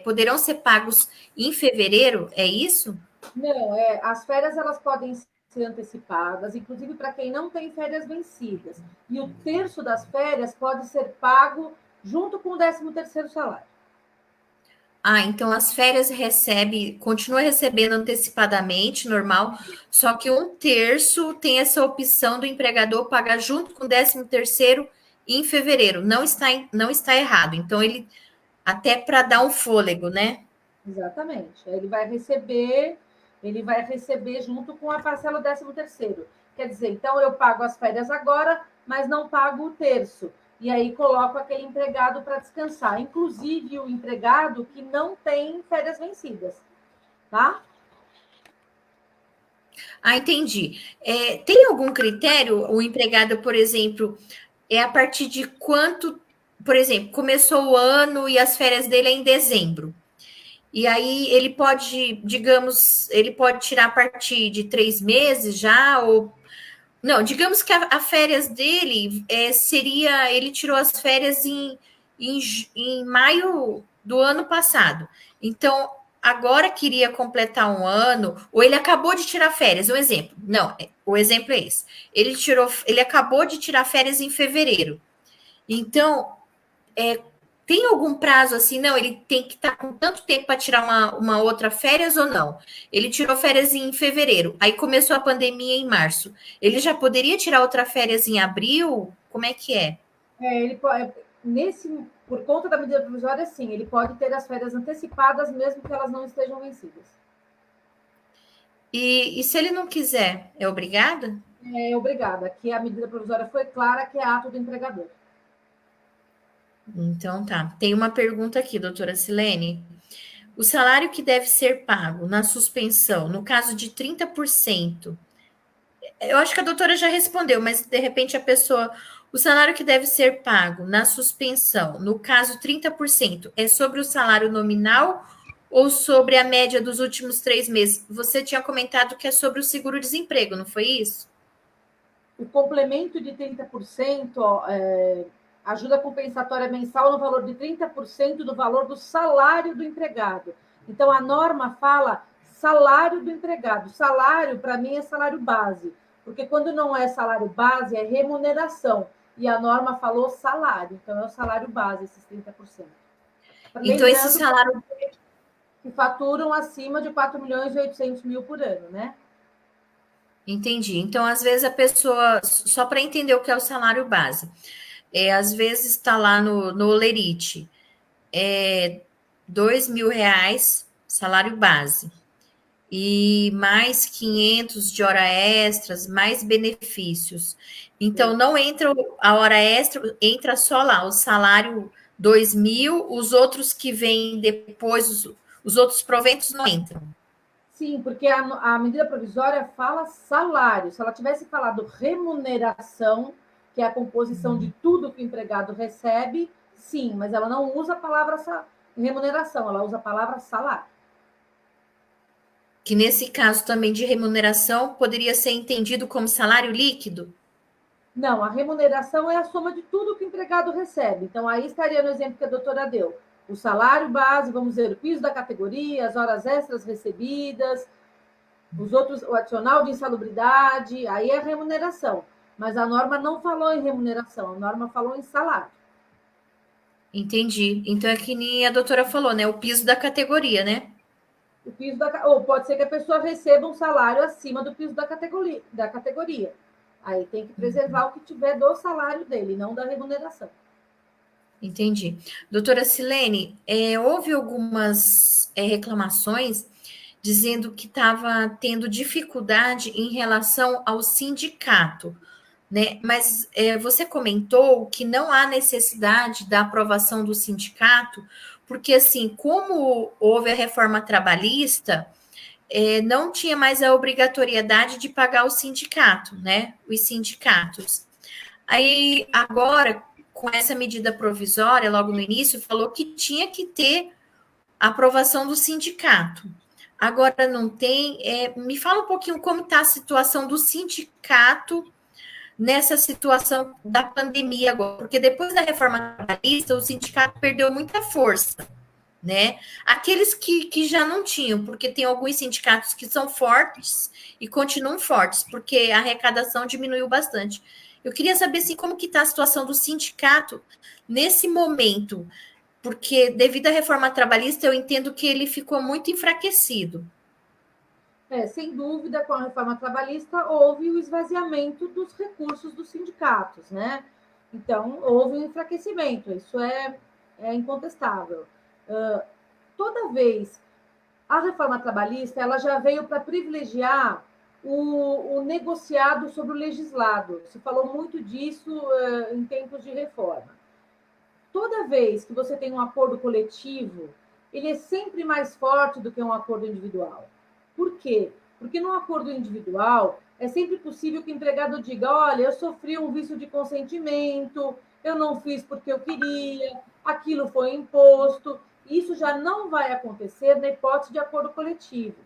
poderão ser pagos em fevereiro? É isso? Não, as férias elas podem ser antecipadas, inclusive para quem não tem férias vencidas. E o terço das férias pode ser pago junto com o 13º salário. Ah, então as férias continua recebendo antecipadamente, normal, só que um terço tem essa opção do empregador pagar junto com o 13º em fevereiro. Não está errado. Então, ele até para dar um fôlego, né? Exatamente. Ele vai receber junto com a parcela 13º. Quer dizer, então eu pago as férias agora, mas não pago o terço. E aí coloco aquele empregado para descansar, inclusive o empregado que não tem férias vencidas, tá? Ah, entendi. Tem algum critério? O empregado, por exemplo, é a partir de quanto, por exemplo, começou o ano e as férias dele é em dezembro. E aí ele pode, digamos, ele pode tirar a partir de 3 meses já, ou não, digamos que a férias dele seria, ele tirou as férias em maio do ano passado. Então, agora queria completar um ano, ou ele acabou de tirar férias, um exemplo. Não, o exemplo é esse. Ele acabou de tirar férias em fevereiro. Então, tem algum prazo assim? Não, ele tem que estar com tanto tempo para tirar uma outra férias ou não? Ele tirou férias em fevereiro, aí começou a pandemia em março. Ele já poderia tirar outra férias em abril? Como é que é? Ele pode, por conta da medida provisória, sim, ele pode ter as férias antecipadas, mesmo que elas não estejam vencidas. E se ele não quiser, é obrigado? Obrigada. Aqui a medida provisória foi clara, que é ato do empregador. Então tá. Tem uma pergunta aqui, doutora Silene. O salário que deve ser pago na suspensão, no caso de 30%, Eu acho que a doutora já respondeu, mas de repente a pessoa. O salário que deve ser pago na suspensão, no caso 30%, é sobre o salário nominal ou sobre a média dos últimos 3 meses? Você tinha comentado que é sobre o seguro-desemprego, não foi isso? O complemento de 30% ajuda compensatória mensal no valor de 30% do valor do salário do empregado. Então, a norma fala salário do empregado. Salário, para mim, é salário base, porque quando não é salário base, é remuneração. E a norma falou salário, então é o salário base, esses 30%. Então, esse Lembrando salário. que faturam acima de 4 milhões e 800 mil por ano, né? Entendi. Então, às vezes a pessoa, só para entender o que é o salário base, às vezes está lá no Olerite, é R$ 2.000, salário base, e mais 500 de hora extras, mais benefícios. Então, não entra a hora extra, entra só lá o salário 2.000, os outros que vêm depois, os outros proventos não entram. Sim, porque a medida provisória fala salário. Se ela tivesse falado remuneração, que é a composição de tudo que o empregado recebe, sim, mas ela não usa a palavra remuneração, ela usa a palavra salário. Que nesse caso também de remuneração poderia ser entendido como salário líquido? Não, a remuneração é a soma de tudo que o empregado recebe. Então, aí estaria no exemplo que a doutora deu. O salário base, vamos dizer, o piso da categoria, as horas extras recebidas, os outros, o adicional de insalubridade, aí é a remuneração. Mas a norma não falou em remuneração, a norma falou em salário. Entendi. Então é que nem a doutora falou, né? O piso da categoria, né? O piso ou pode ser que a pessoa receba um salário acima do piso da categoria. Aí tem que preservar o que tiver do salário dele, não da remuneração. Entendi. Doutora Silene, houve algumas reclamações dizendo que estava tendo dificuldade em relação ao sindicato, né? Mas você comentou que não há necessidade da aprovação do sindicato, porque assim, como houve a reforma trabalhista, não tinha mais a obrigatoriedade de pagar o sindicato, né? Os sindicatos. Aí, agora, com essa medida provisória, logo no início, falou que tinha que ter a aprovação do sindicato. Agora não tem. Me fala um pouquinho como está a situação do sindicato nessa situação da pandemia agora, porque depois da reforma trabalhista, o sindicato perdeu muita força, né? Aqueles que já não tinham, porque tem alguns sindicatos que são fortes e continuam fortes, porque a arrecadação diminuiu bastante. Eu queria saber assim, como que está a situação do sindicato nesse momento, porque devido à reforma trabalhista, eu entendo que ele ficou muito enfraquecido. Sem dúvida, com a reforma trabalhista, houve o esvaziamento dos recursos dos sindicatos, né? Então, houve um enfraquecimento, isso é incontestável. Toda vez, a reforma trabalhista ela já veio para privilegiar o negociado sobre o legislado. Se falou muito disso em tempos de reforma. Toda vez que você tem um acordo coletivo, ele é sempre mais forte do que um acordo individual. Por quê? Porque no acordo individual é sempre possível que o empregado diga: olha, eu sofri um vício de consentimento, eu não fiz porque eu queria, aquilo foi imposto. Isso já não vai acontecer na hipótese de acordo coletivo.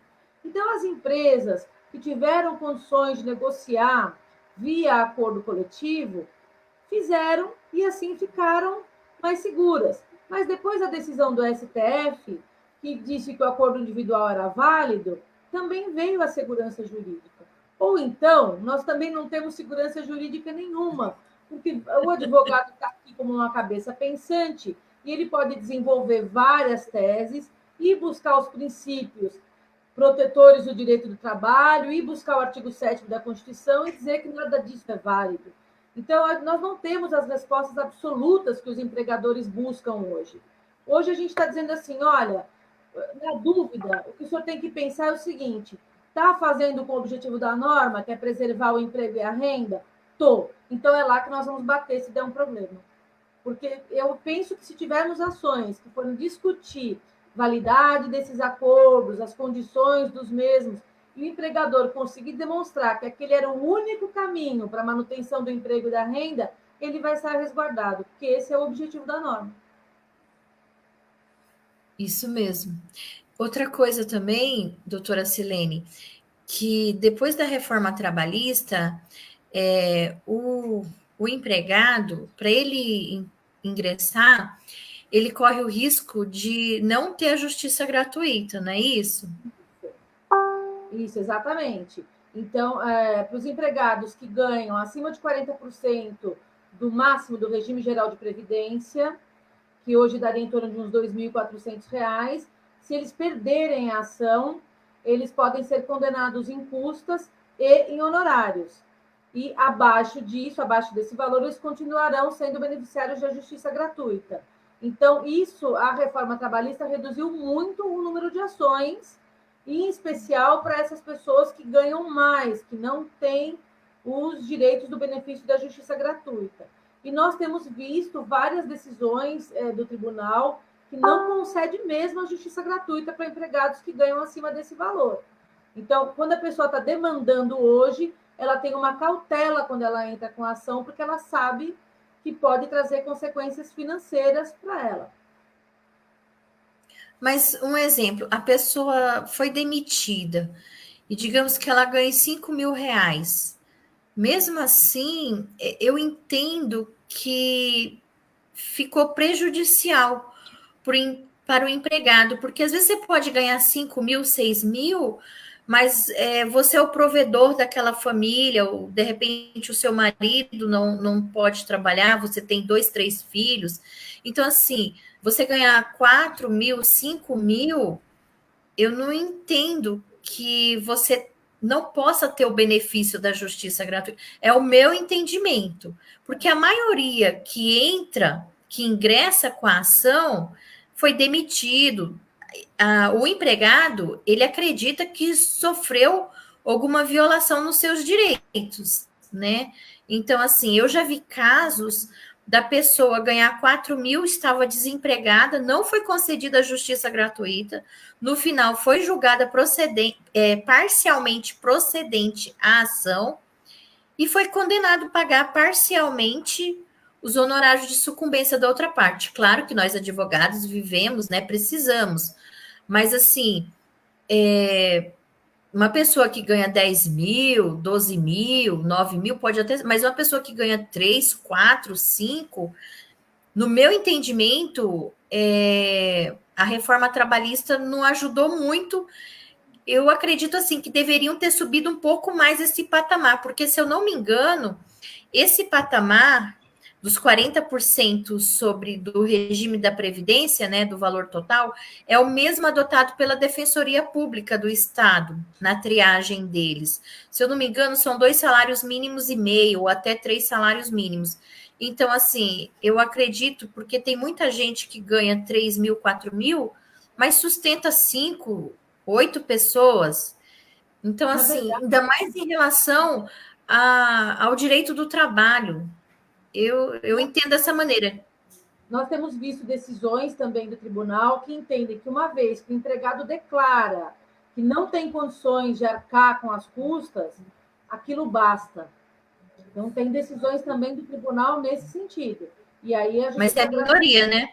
Então, as empresas que tiveram condições de negociar via acordo coletivo fizeram e assim ficaram mais seguras. Mas depois da decisão do STF, que disse que o acordo individual era válido, também veio a segurança jurídica. Ou então, nós também não temos segurança jurídica nenhuma, porque o advogado está aqui como uma cabeça pensante e ele pode desenvolver várias teses e buscar os princípios protetores do direito do trabalho e buscar o artigo 7º da Constituição e dizer que nada disso é válido. Então, nós não temos as respostas absolutas que os empregadores buscam hoje. Hoje a gente está dizendo assim, olha, na dúvida, o que o senhor tem que pensar é o seguinte, está fazendo com o objetivo da norma, que é preservar o emprego e a renda? Estou. Então é lá que nós vamos bater se der um problema. Porque eu penso que se tivermos ações que forem discutir validade desses acordos, as condições dos mesmos, e o empregador conseguir demonstrar que aquele era o único caminho para a manutenção do emprego e da renda, ele vai estar resguardado, porque esse é o objetivo da norma. Isso mesmo. Outra coisa também, doutora Silene, que depois da reforma trabalhista, o empregado, para ele ingressar, ele corre o risco de não ter a justiça gratuita, não é isso? Isso, exatamente. Então, para os empregados que ganham acima de 40% do máximo do regime geral de previdência, que hoje daria em torno de uns R$ 2.400, se eles perderem a ação, eles podem ser condenados em custas e em honorários. E abaixo disso, abaixo desse valor, eles continuarão sendo beneficiários da justiça gratuita. Então, isso, a reforma trabalhista reduziu muito o número de ações, em especial para essas pessoas que ganham mais, que não têm os direitos do benefício da justiça gratuita. E nós temos visto várias decisões do tribunal que não concede mesmo a justiça gratuita para empregados que ganham acima desse valor. Então, quando a pessoa está demandando hoje, ela tem uma cautela quando ela entra com a ação, porque ela sabe que pode trazer consequências financeiras para ela. Mas um exemplo, a pessoa foi demitida e digamos que ela ganha R$ 5.000. Mesmo assim, eu entendo que ficou prejudicial para o empregado, porque às vezes você pode ganhar 5.000, 6.000, mas você é o provedor daquela família, ou de repente o seu marido não pode trabalhar, você tem 2, 3 filhos. Então, assim, você ganhar 4.000, 5.000, eu não entendo que você não possa ter o benefício da justiça gratuita. É o meu entendimento, porque a maioria que ingressa com a ação, foi demitido. O empregado, ele acredita que sofreu alguma violação nos seus direitos, né? Então, assim, eu já vi casos da pessoa ganhar 4.000, estava desempregada, não foi concedida a justiça gratuita, no final foi julgada parcialmente procedente a ação e foi condenado a pagar parcialmente os honorários de sucumbência da outra parte. Claro que nós advogados vivemos, né? Precisamos, mas assim, uma pessoa que ganha 10.000, 12.000, 9.000, pode até, mas uma pessoa que ganha 3, 4, 5, no meu entendimento, a reforma trabalhista não ajudou muito. Eu acredito assim que deveriam ter subido um pouco mais esse patamar, porque se eu não me engano, esse patamar dos 40% do regime da Previdência, né, do valor total, é o mesmo adotado pela Defensoria Pública do Estado, na triagem deles. Se eu não me engano, são 2 salários mínimos e meio, ou até 3 salários mínimos. Então, assim, eu acredito, porque tem muita gente que ganha 3.000, 4.000, mas sustenta 5, 8 pessoas. Então, Na assim, verdade, ainda mais em relação ao direito do trabalho. Eu entendo dessa maneira. nós temos visto decisões também do tribunal que entendem que, uma vez que o empregado declara que não tem condições de arcar com as custas, aquilo basta. Então, tem decisões também do tribunal nesse sentido. E aí a Mas é justiça a minoria, né?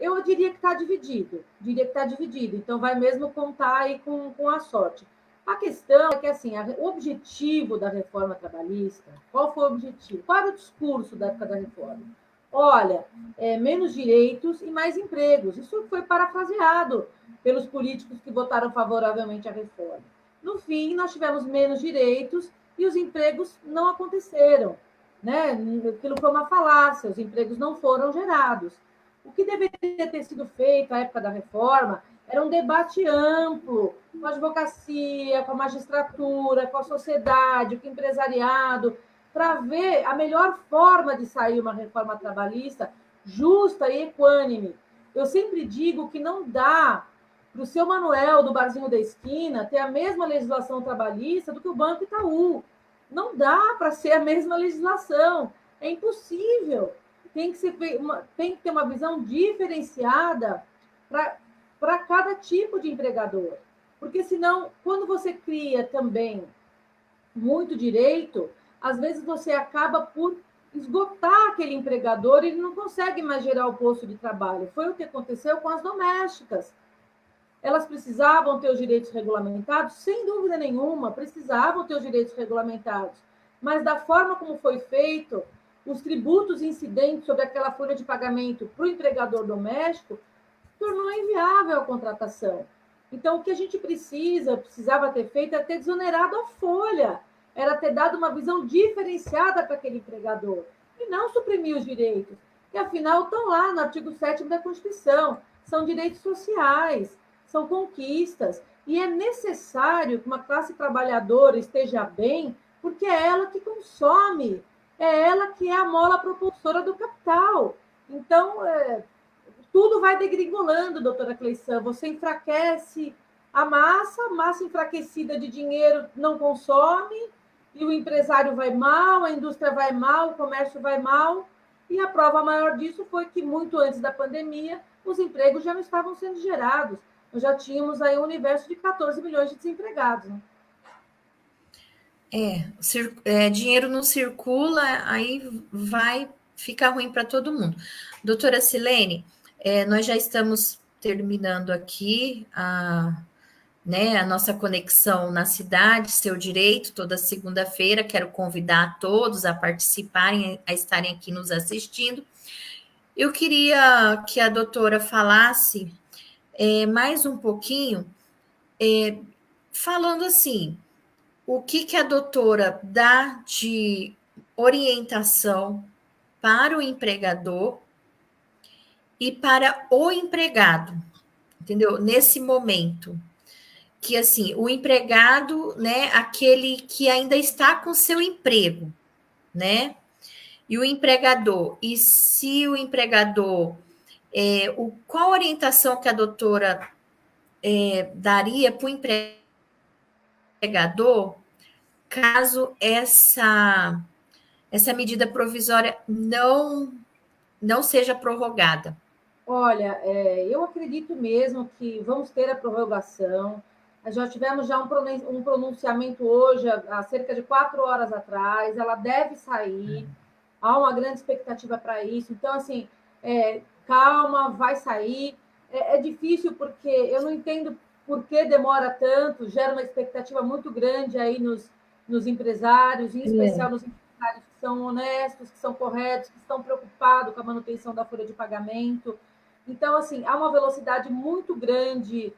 eu diria que está dividido. Diria que está dividido. Então, vai mesmo contar aí com a sorte. A questão é que, assim, o objetivo da reforma trabalhista, qual foi o objetivo? Qual era o discurso da época da reforma? Olha, menos direitos e mais empregos. Isso foi parafraseado pelos políticos que votaram favoravelmente à reforma. No fim, nós tivemos menos direitos e os empregos não aconteceram. Né? Aquilo foi uma falácia, os empregos não foram gerados. O que deveria ter sido feito à época da reforma era um debate amplo com a advocacia, com a magistratura, com a sociedade, com o empresariado, para ver a melhor forma de sair uma reforma trabalhista justa e equânime. Eu sempre digo que não dá para o seu Manuel do barzinho da esquina ter a mesma legislação trabalhista do que o Banco Itaú. Não dá para ser a mesma legislação. É impossível. Tem que ter uma visão diferenciada para cada tipo de empregador. Porque senão, quando você cria também muito direito, às vezes você acaba por esgotar aquele empregador e ele não consegue mais gerar o posto de trabalho. Foi o que aconteceu com as domésticas. Elas precisavam ter os direitos regulamentados? Sem dúvida nenhuma, precisavam ter os direitos regulamentados. Mas da forma como foi feito, os tributos incidentes sobre aquela folha de pagamento para o empregador doméstico tornou inviável a contratação. Então, o que a gente precisava ter feito é ter desonerado a folha, era ter dado uma visão diferenciada para aquele empregador, e não suprimir os direitos, que afinal estão lá no artigo 7º da Constituição, são direitos sociais, são conquistas, e é necessário que uma classe trabalhadora esteja bem, porque é ela que consome, é ela que é a mola propulsora do capital. Então, tudo vai degringolando, doutora Cleição. Você enfraquece a massa enfraquecida de dinheiro não consome, e o empresário vai mal, a indústria vai mal, o comércio vai mal. E a prova maior disso foi que, muito antes da pandemia, os empregos já não estavam sendo gerados. Nós já tínhamos aí um universo de 14 milhões de desempregados. Né? Dinheiro não circula, aí vai ficar ruim para todo mundo. Doutora Silene, nós já estamos terminando aqui a nossa conexão na cidade, Seu Direito, toda segunda-feira. Quero convidar a todos a participarem, a estarem aqui nos assistindo. Eu queria que a doutora falasse mais um pouquinho, falando assim, o que a doutora dá de orientação para o empregador e para o empregado, entendeu? Nesse momento, que assim, o empregado, né, aquele que ainda está com seu emprego, né? E o empregador, e se o empregador, qual a orientação que a doutora daria para o empregador caso essa medida provisória não seja prorrogada? Olha, eu acredito mesmo que vamos ter a prorrogação. Já tivemos um pronunciamento hoje, há cerca de 4 horas atrás. Ela deve sair. Há uma grande expectativa para isso. Então, assim, calma, vai sair. É difícil porque eu não entendo por que demora tanto. Gera uma expectativa muito grande aí nos empresários, em especial nos empresários que são honestos, que são corretos, que estão preocupados com a manutenção da folha de pagamento. Então, assim, há uma velocidade muito grande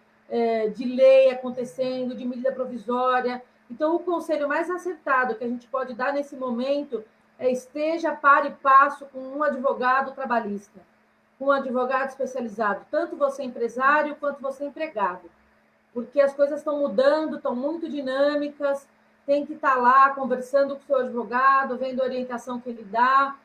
de lei acontecendo, de medida provisória. Então, o conselho mais acertado que a gente pode dar nesse momento é esteja par e passo com um advogado trabalhista, com um advogado especializado, tanto você empresário quanto você empregado, porque as coisas estão mudando, estão muito dinâmicas, tem que estar lá conversando com o seu advogado, vendo a orientação que ele dá,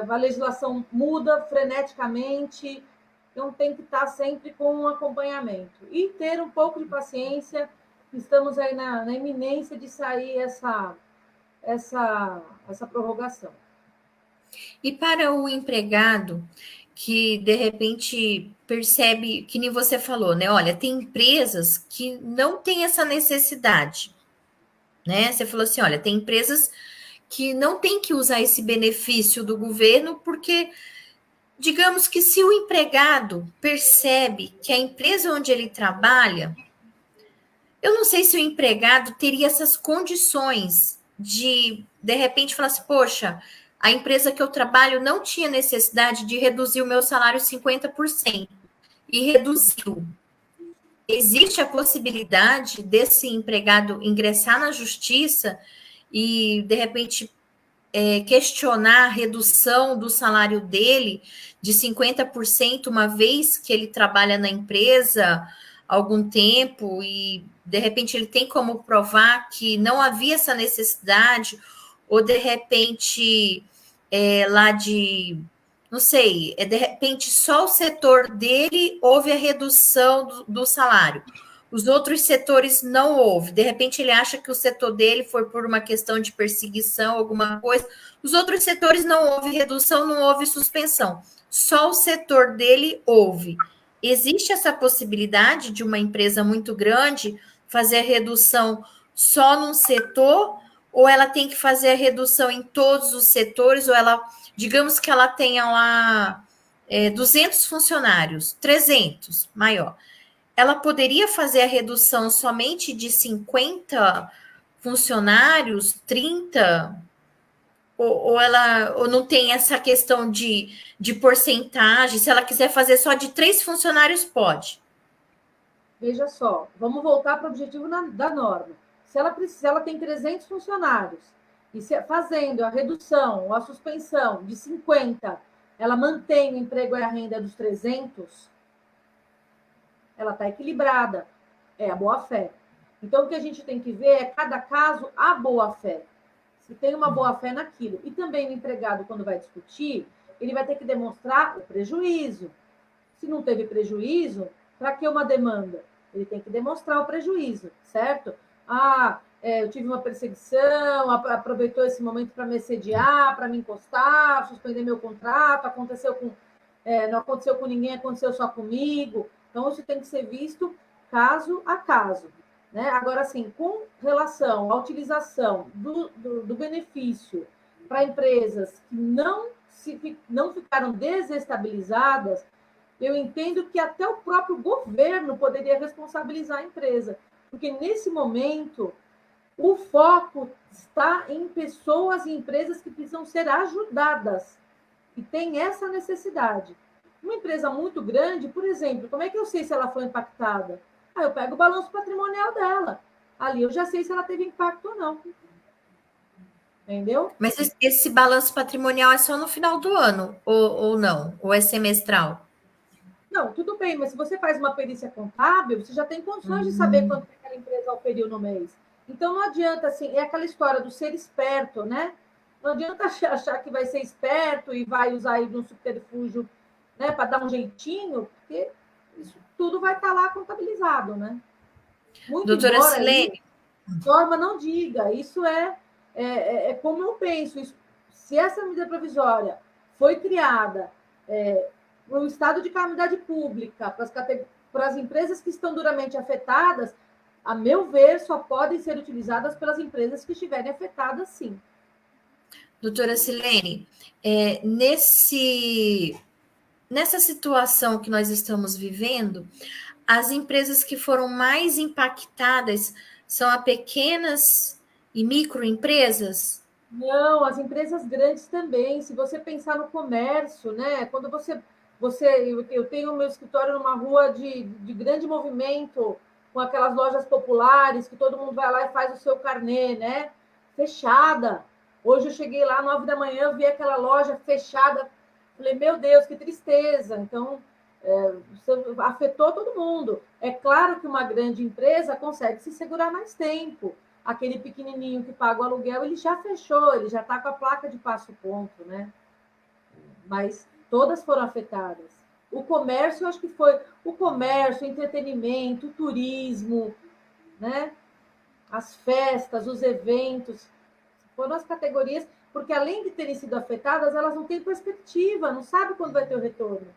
a legislação muda freneticamente, então tem que estar sempre com um acompanhamento. E ter um pouco de paciência, estamos aí na iminência de sair essa prorrogação. E para o empregado que, de repente, percebe, que nem você falou, né? Olha, tem empresas que não têm essa necessidade, né? Você falou assim, olha, tem empresas que não tem que usar esse benefício do governo, porque, digamos que se o empregado percebe que a empresa onde ele trabalha, eu não sei se o empregado teria essas condições de repente, falar assim, poxa, a empresa que eu trabalho não tinha necessidade de reduzir o meu salário 50%, e reduziu. Existe a possibilidade desse empregado ingressar na justiça e, de repente, questionar a redução do salário dele de 50%, uma vez que ele trabalha na empresa há algum tempo e, de repente, ele tem como provar que não havia essa necessidade, ou, de repente, lá de... Não sei, de repente, só o setor dele houve a redução do salário. Os outros setores não houve. De repente, ele acha que o setor dele foi por uma questão de perseguição, alguma coisa. Os outros setores não houve redução, não houve suspensão. Só o setor dele houve. existe essa possibilidade de uma empresa muito grande fazer a redução só num setor, ou ela tem que fazer a redução em todos os setores, ou ela, digamos que ela tenha lá 200 funcionários, 300, maior. Ela poderia fazer a redução somente de 50 funcionários, 30, ou não tem essa questão de porcentagem? Se ela quiser fazer só de 3 funcionários, pode. Veja só, vamos voltar para o objetivo da norma. Se ela tem 300 funcionários e fazendo a redução ou a suspensão de 50, ela mantém o emprego e a renda dos 300, ela está equilibrada. É a boa-fé. Então, o que a gente tem que ver é, cada caso, a boa-fé. Se tem uma boa-fé naquilo. E também o empregado, quando vai discutir, ele vai ter que demonstrar o prejuízo. Se não teve prejuízo, para que uma demanda? Ele tem que demonstrar o prejuízo, certo? Eu tive uma perseguição, aproveitou esse momento para me assediar, para me encostar, suspender meu contrato, não aconteceu com ninguém, aconteceu só comigo. Então, isso tem que ser visto caso a caso. Né? Agora, assim, com relação à utilização do benefício para empresas que não ficaram desestabilizadas, eu entendo que até o próprio governo poderia responsabilizar a empresa, porque nesse momento o foco está em pessoas e empresas que precisam ser ajudadas, e tem essa necessidade. Uma empresa muito grande, por exemplo, como é que eu sei se ela foi impactada? Eu pego o balanço patrimonial dela. Ali eu já sei se ela teve impacto ou não. Entendeu? Mas esse balanço patrimonial é só no final do ano, ou não? Ou é semestral? Não, tudo bem, mas se você faz uma perícia contábil, você já tem condições de saber quanto aquela empresa oferiu no mês. Então não adianta, assim, é aquela história do ser esperto, né? Não adianta achar que vai ser esperto e vai usar aí de um subterfúgio, né, para dar um jeitinho, porque isso tudo vai estar lá contabilizado, né? Muito Doutora embora Silene, a norma não diga, isso é como eu penso. Isso, se essa medida provisória foi criada no estado de calamidade pública, para as empresas que estão duramente afetadas, a meu ver, só podem ser utilizadas pelas empresas que estiverem afetadas, sim. doutora Silene, nessa situação que nós estamos vivendo, as empresas que foram mais impactadas são as pequenas e microempresas? Não, as empresas grandes também. Se você pensar no comércio, né? Quando eu tenho meu escritório numa rua de grande movimento, com aquelas lojas populares, que todo mundo vai lá e faz o seu carnê, né? Fechada. Hoje eu cheguei lá, 9 da manhã, eu vi aquela loja fechada. Falei, meu Deus, que tristeza. Então, afetou todo mundo. É claro que uma grande empresa consegue se segurar mais tempo. Aquele pequenininho que paga o aluguel, ele já fechou, ele já está com a placa de passo ponto, né? Mas todas foram afetadas. O comércio, eu acho que foi o comércio, o entretenimento, o turismo, né? As festas, os eventos, foram as categorias, porque além de terem sido afetadas, elas não têm perspectiva, não sabe quando vai ter o retorno.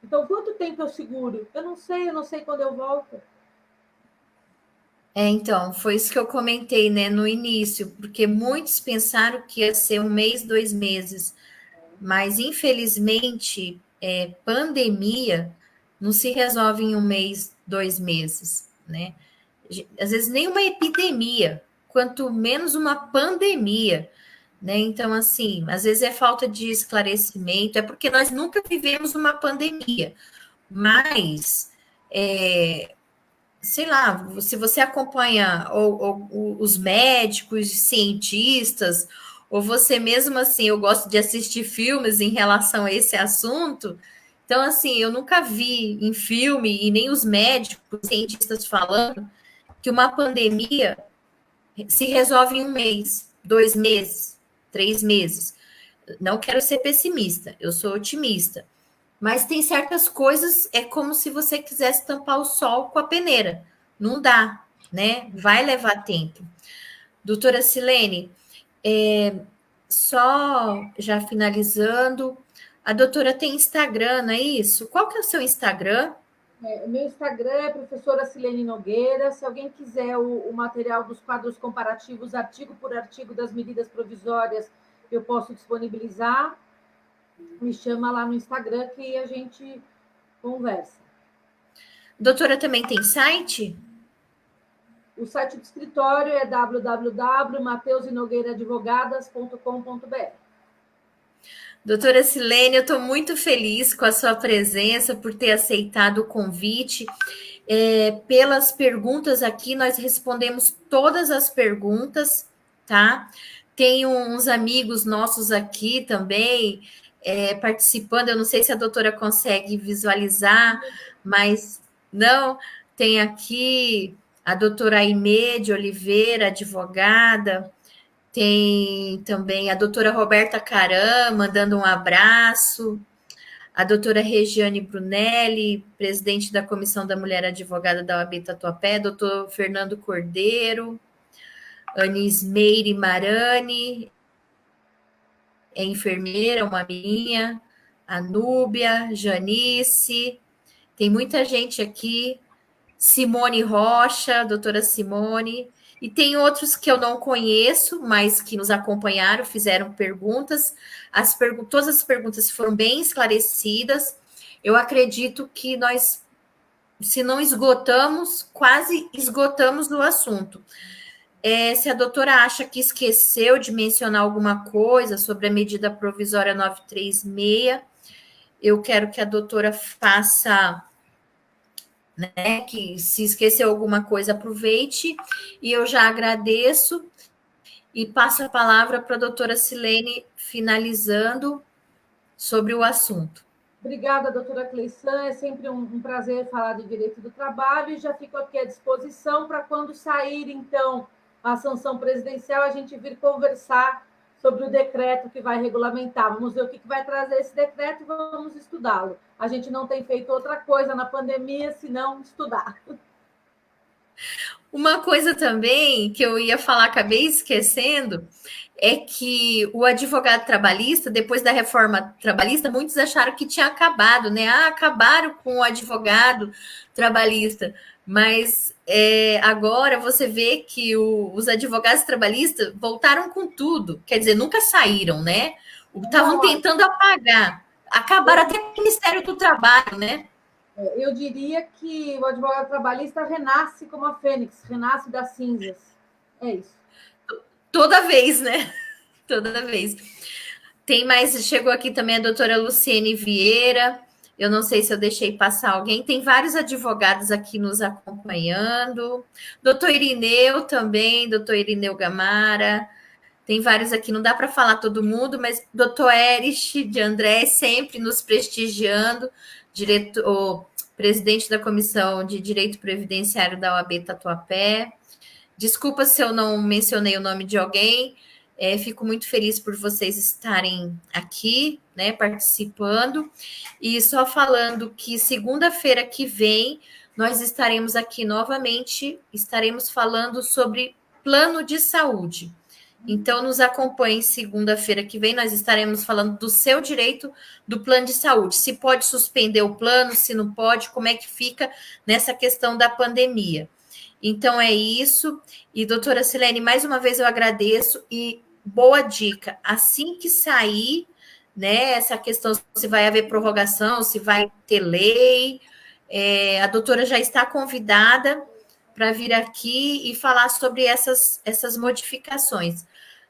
Então, quanto tempo eu seguro? Eu não sei quando eu volto. Então, foi isso que eu comentei, né, no início, porque muitos pensaram que ia ser 1 mês, 2 meses, mas infelizmente, pandemia não se resolve em 1 mês, 2 meses, né? Às vezes nem uma epidemia, quanto menos uma pandemia, né? Então, assim, às vezes é falta de esclarecimento, é porque nós nunca vivemos uma pandemia, mas sei lá, se você acompanha os médicos, cientistas, ou você mesmo assim, eu gosto de assistir filmes em relação a esse assunto. Então, assim, eu nunca vi em filme e nem os médicos, os cientistas falando que uma pandemia se resolve em 1 mês, 2 meses, 3 meses. Não quero ser pessimista, eu sou otimista. Mas tem certas coisas, é como se você quisesse tampar o sol com a peneira. Não dá, né? Vai levar tempo. Doutora Silene, só já finalizando, a doutora tem Instagram, não é isso? Qual que é o seu Instagram? Meu Instagram é professora Silene Nogueira. Se alguém quiser o material dos quadros comparativos, artigo por artigo das medidas provisórias, eu posso disponibilizar. Me chama lá no Instagram que a gente conversa. Doutora, também tem site? O site do escritório é www.mateusinogueiradvogadas.com.br. Doutora Silene, eu estou muito feliz com a sua presença, por ter aceitado o convite. Pelas perguntas aqui, nós respondemos todas as perguntas, tá? Tem uns amigos nossos aqui também participando. Eu não sei se a doutora consegue visualizar, mas não. Tem aqui a doutora Aimee de Oliveira, advogada. Tem também a doutora Roberta Caram, mandando um abraço. A doutora Regiane Brunelli, presidente da Comissão da Mulher Advogada da OAB Tatuapé. Doutor Fernando Cordeiro. Anis Meire Marani, é enfermeira, uma minha. A Núbia, Janice. Tem muita gente aqui. Simone Rocha, doutora Simone. E tem outros que eu não conheço, mas que nos acompanharam, fizeram perguntas. Todas as perguntas foram bem esclarecidas. Eu acredito que nós, se não esgotamos, quase esgotamos o assunto. Se a doutora acha que esqueceu de mencionar alguma coisa sobre a medida provisória 936, eu quero que a doutora faça, né, que se esqueceu alguma coisa, aproveite, e eu já agradeço e passo a palavra para a doutora Silene, finalizando sobre o assunto. Obrigada, doutora Cleissan. É sempre um prazer falar de direito do trabalho e já fico aqui à disposição para quando sair, então, a sanção presidencial, a gente vir conversar sobre o decreto que vai regulamentar. Vamos ver o que vai trazer esse decreto e vamos estudá-lo. A gente não tem feito outra coisa na pandemia senão estudar. Uma coisa também que eu ia falar, acabei esquecendo, é que o advogado trabalhista, depois da reforma trabalhista, muitos acharam que tinha acabado, né? Acabaram com o advogado trabalhista. Mas agora você vê que os advogados trabalhistas voltaram com tudo. Quer dizer, nunca saíram, né? Estavam tentando apagar. Acabaram até com o Ministério do Trabalho, né? Eu diria que o advogado trabalhista renasce como a fênix, renasce das cinzas. É isso. Toda vez, né? Toda vez. Tem mais, chegou aqui também a doutora Luciene Vieira. Eu não sei se eu deixei passar alguém. Tem vários advogados aqui nos acompanhando. Doutor Irineu também, doutor Irineu Gamara. Tem vários aqui, não dá para falar todo mundo, mas doutor Erich de André sempre nos prestigiando, presidente da Comissão de Direito Previdenciário da OAB Tatuapé. Desculpa se eu não mencionei o nome de alguém. Fico muito feliz por vocês estarem aqui, né, participando. E só falando que segunda-feira que vem nós estaremos aqui novamente, estaremos falando sobre plano de saúde. Então, nos acompanhe segunda-feira que vem, nós estaremos falando do seu direito do plano de saúde. Se pode suspender o plano, se não pode, como é que fica nessa questão da pandemia. Então, é isso. E, doutora Silene, mais uma vez eu agradeço e boa dica. Assim que sair, né, essa questão se vai haver prorrogação, se vai ter lei, a doutora já está convidada para vir aqui e falar sobre essas modificações.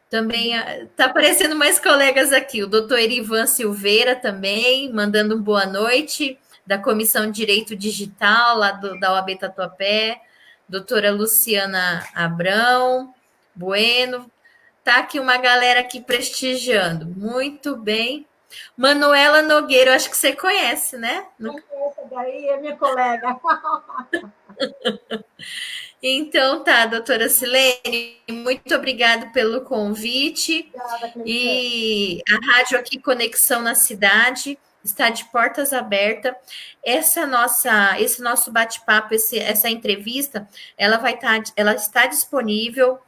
Também está aparecendo mais colegas aqui, o doutor Erivan Silveira também, mandando boa noite, da Comissão de Direito Digital, lá da OAB Tatuapé, doutora Luciana Abrão, Bueno, tá aqui uma galera aqui prestigiando, muito bem. Manuela Nogueira, eu acho que você conhece, né? Essa daí é minha colega. Então tá, doutora Silene, muito obrigada pelo convite. Obrigada, E a rádio aqui, Conexão na Cidade, está de portas abertas. Esse nosso bate-papo, essa entrevista, ela está disponível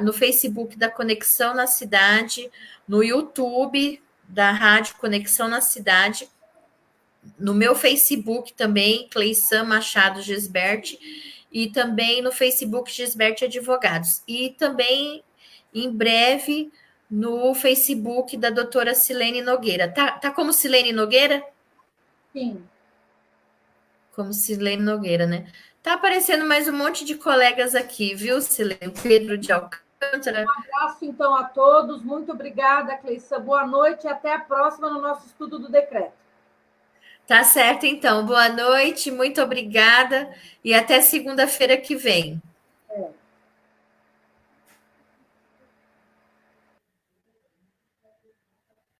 no Facebook da Conexão na Cidade, no YouTube da Rádio Conexão na Cidade, no meu Facebook também, Cleissan Machado Gisbert, e também no Facebook Gisbert Advogados. E também, em breve, no Facebook da doutora Silene Nogueira. Tá como Silene Nogueira? Sim. Como Silene Nogueira, né? Tá aparecendo mais um monte de colegas aqui, viu, Silene? Pedro de Alcântara. Um abraço, então, a todos. Muito obrigada, Cleissa. Boa noite e até a próxima no nosso estudo do decreto. Tá certo, então. Boa noite, muito obrigada e até segunda-feira que vem. É.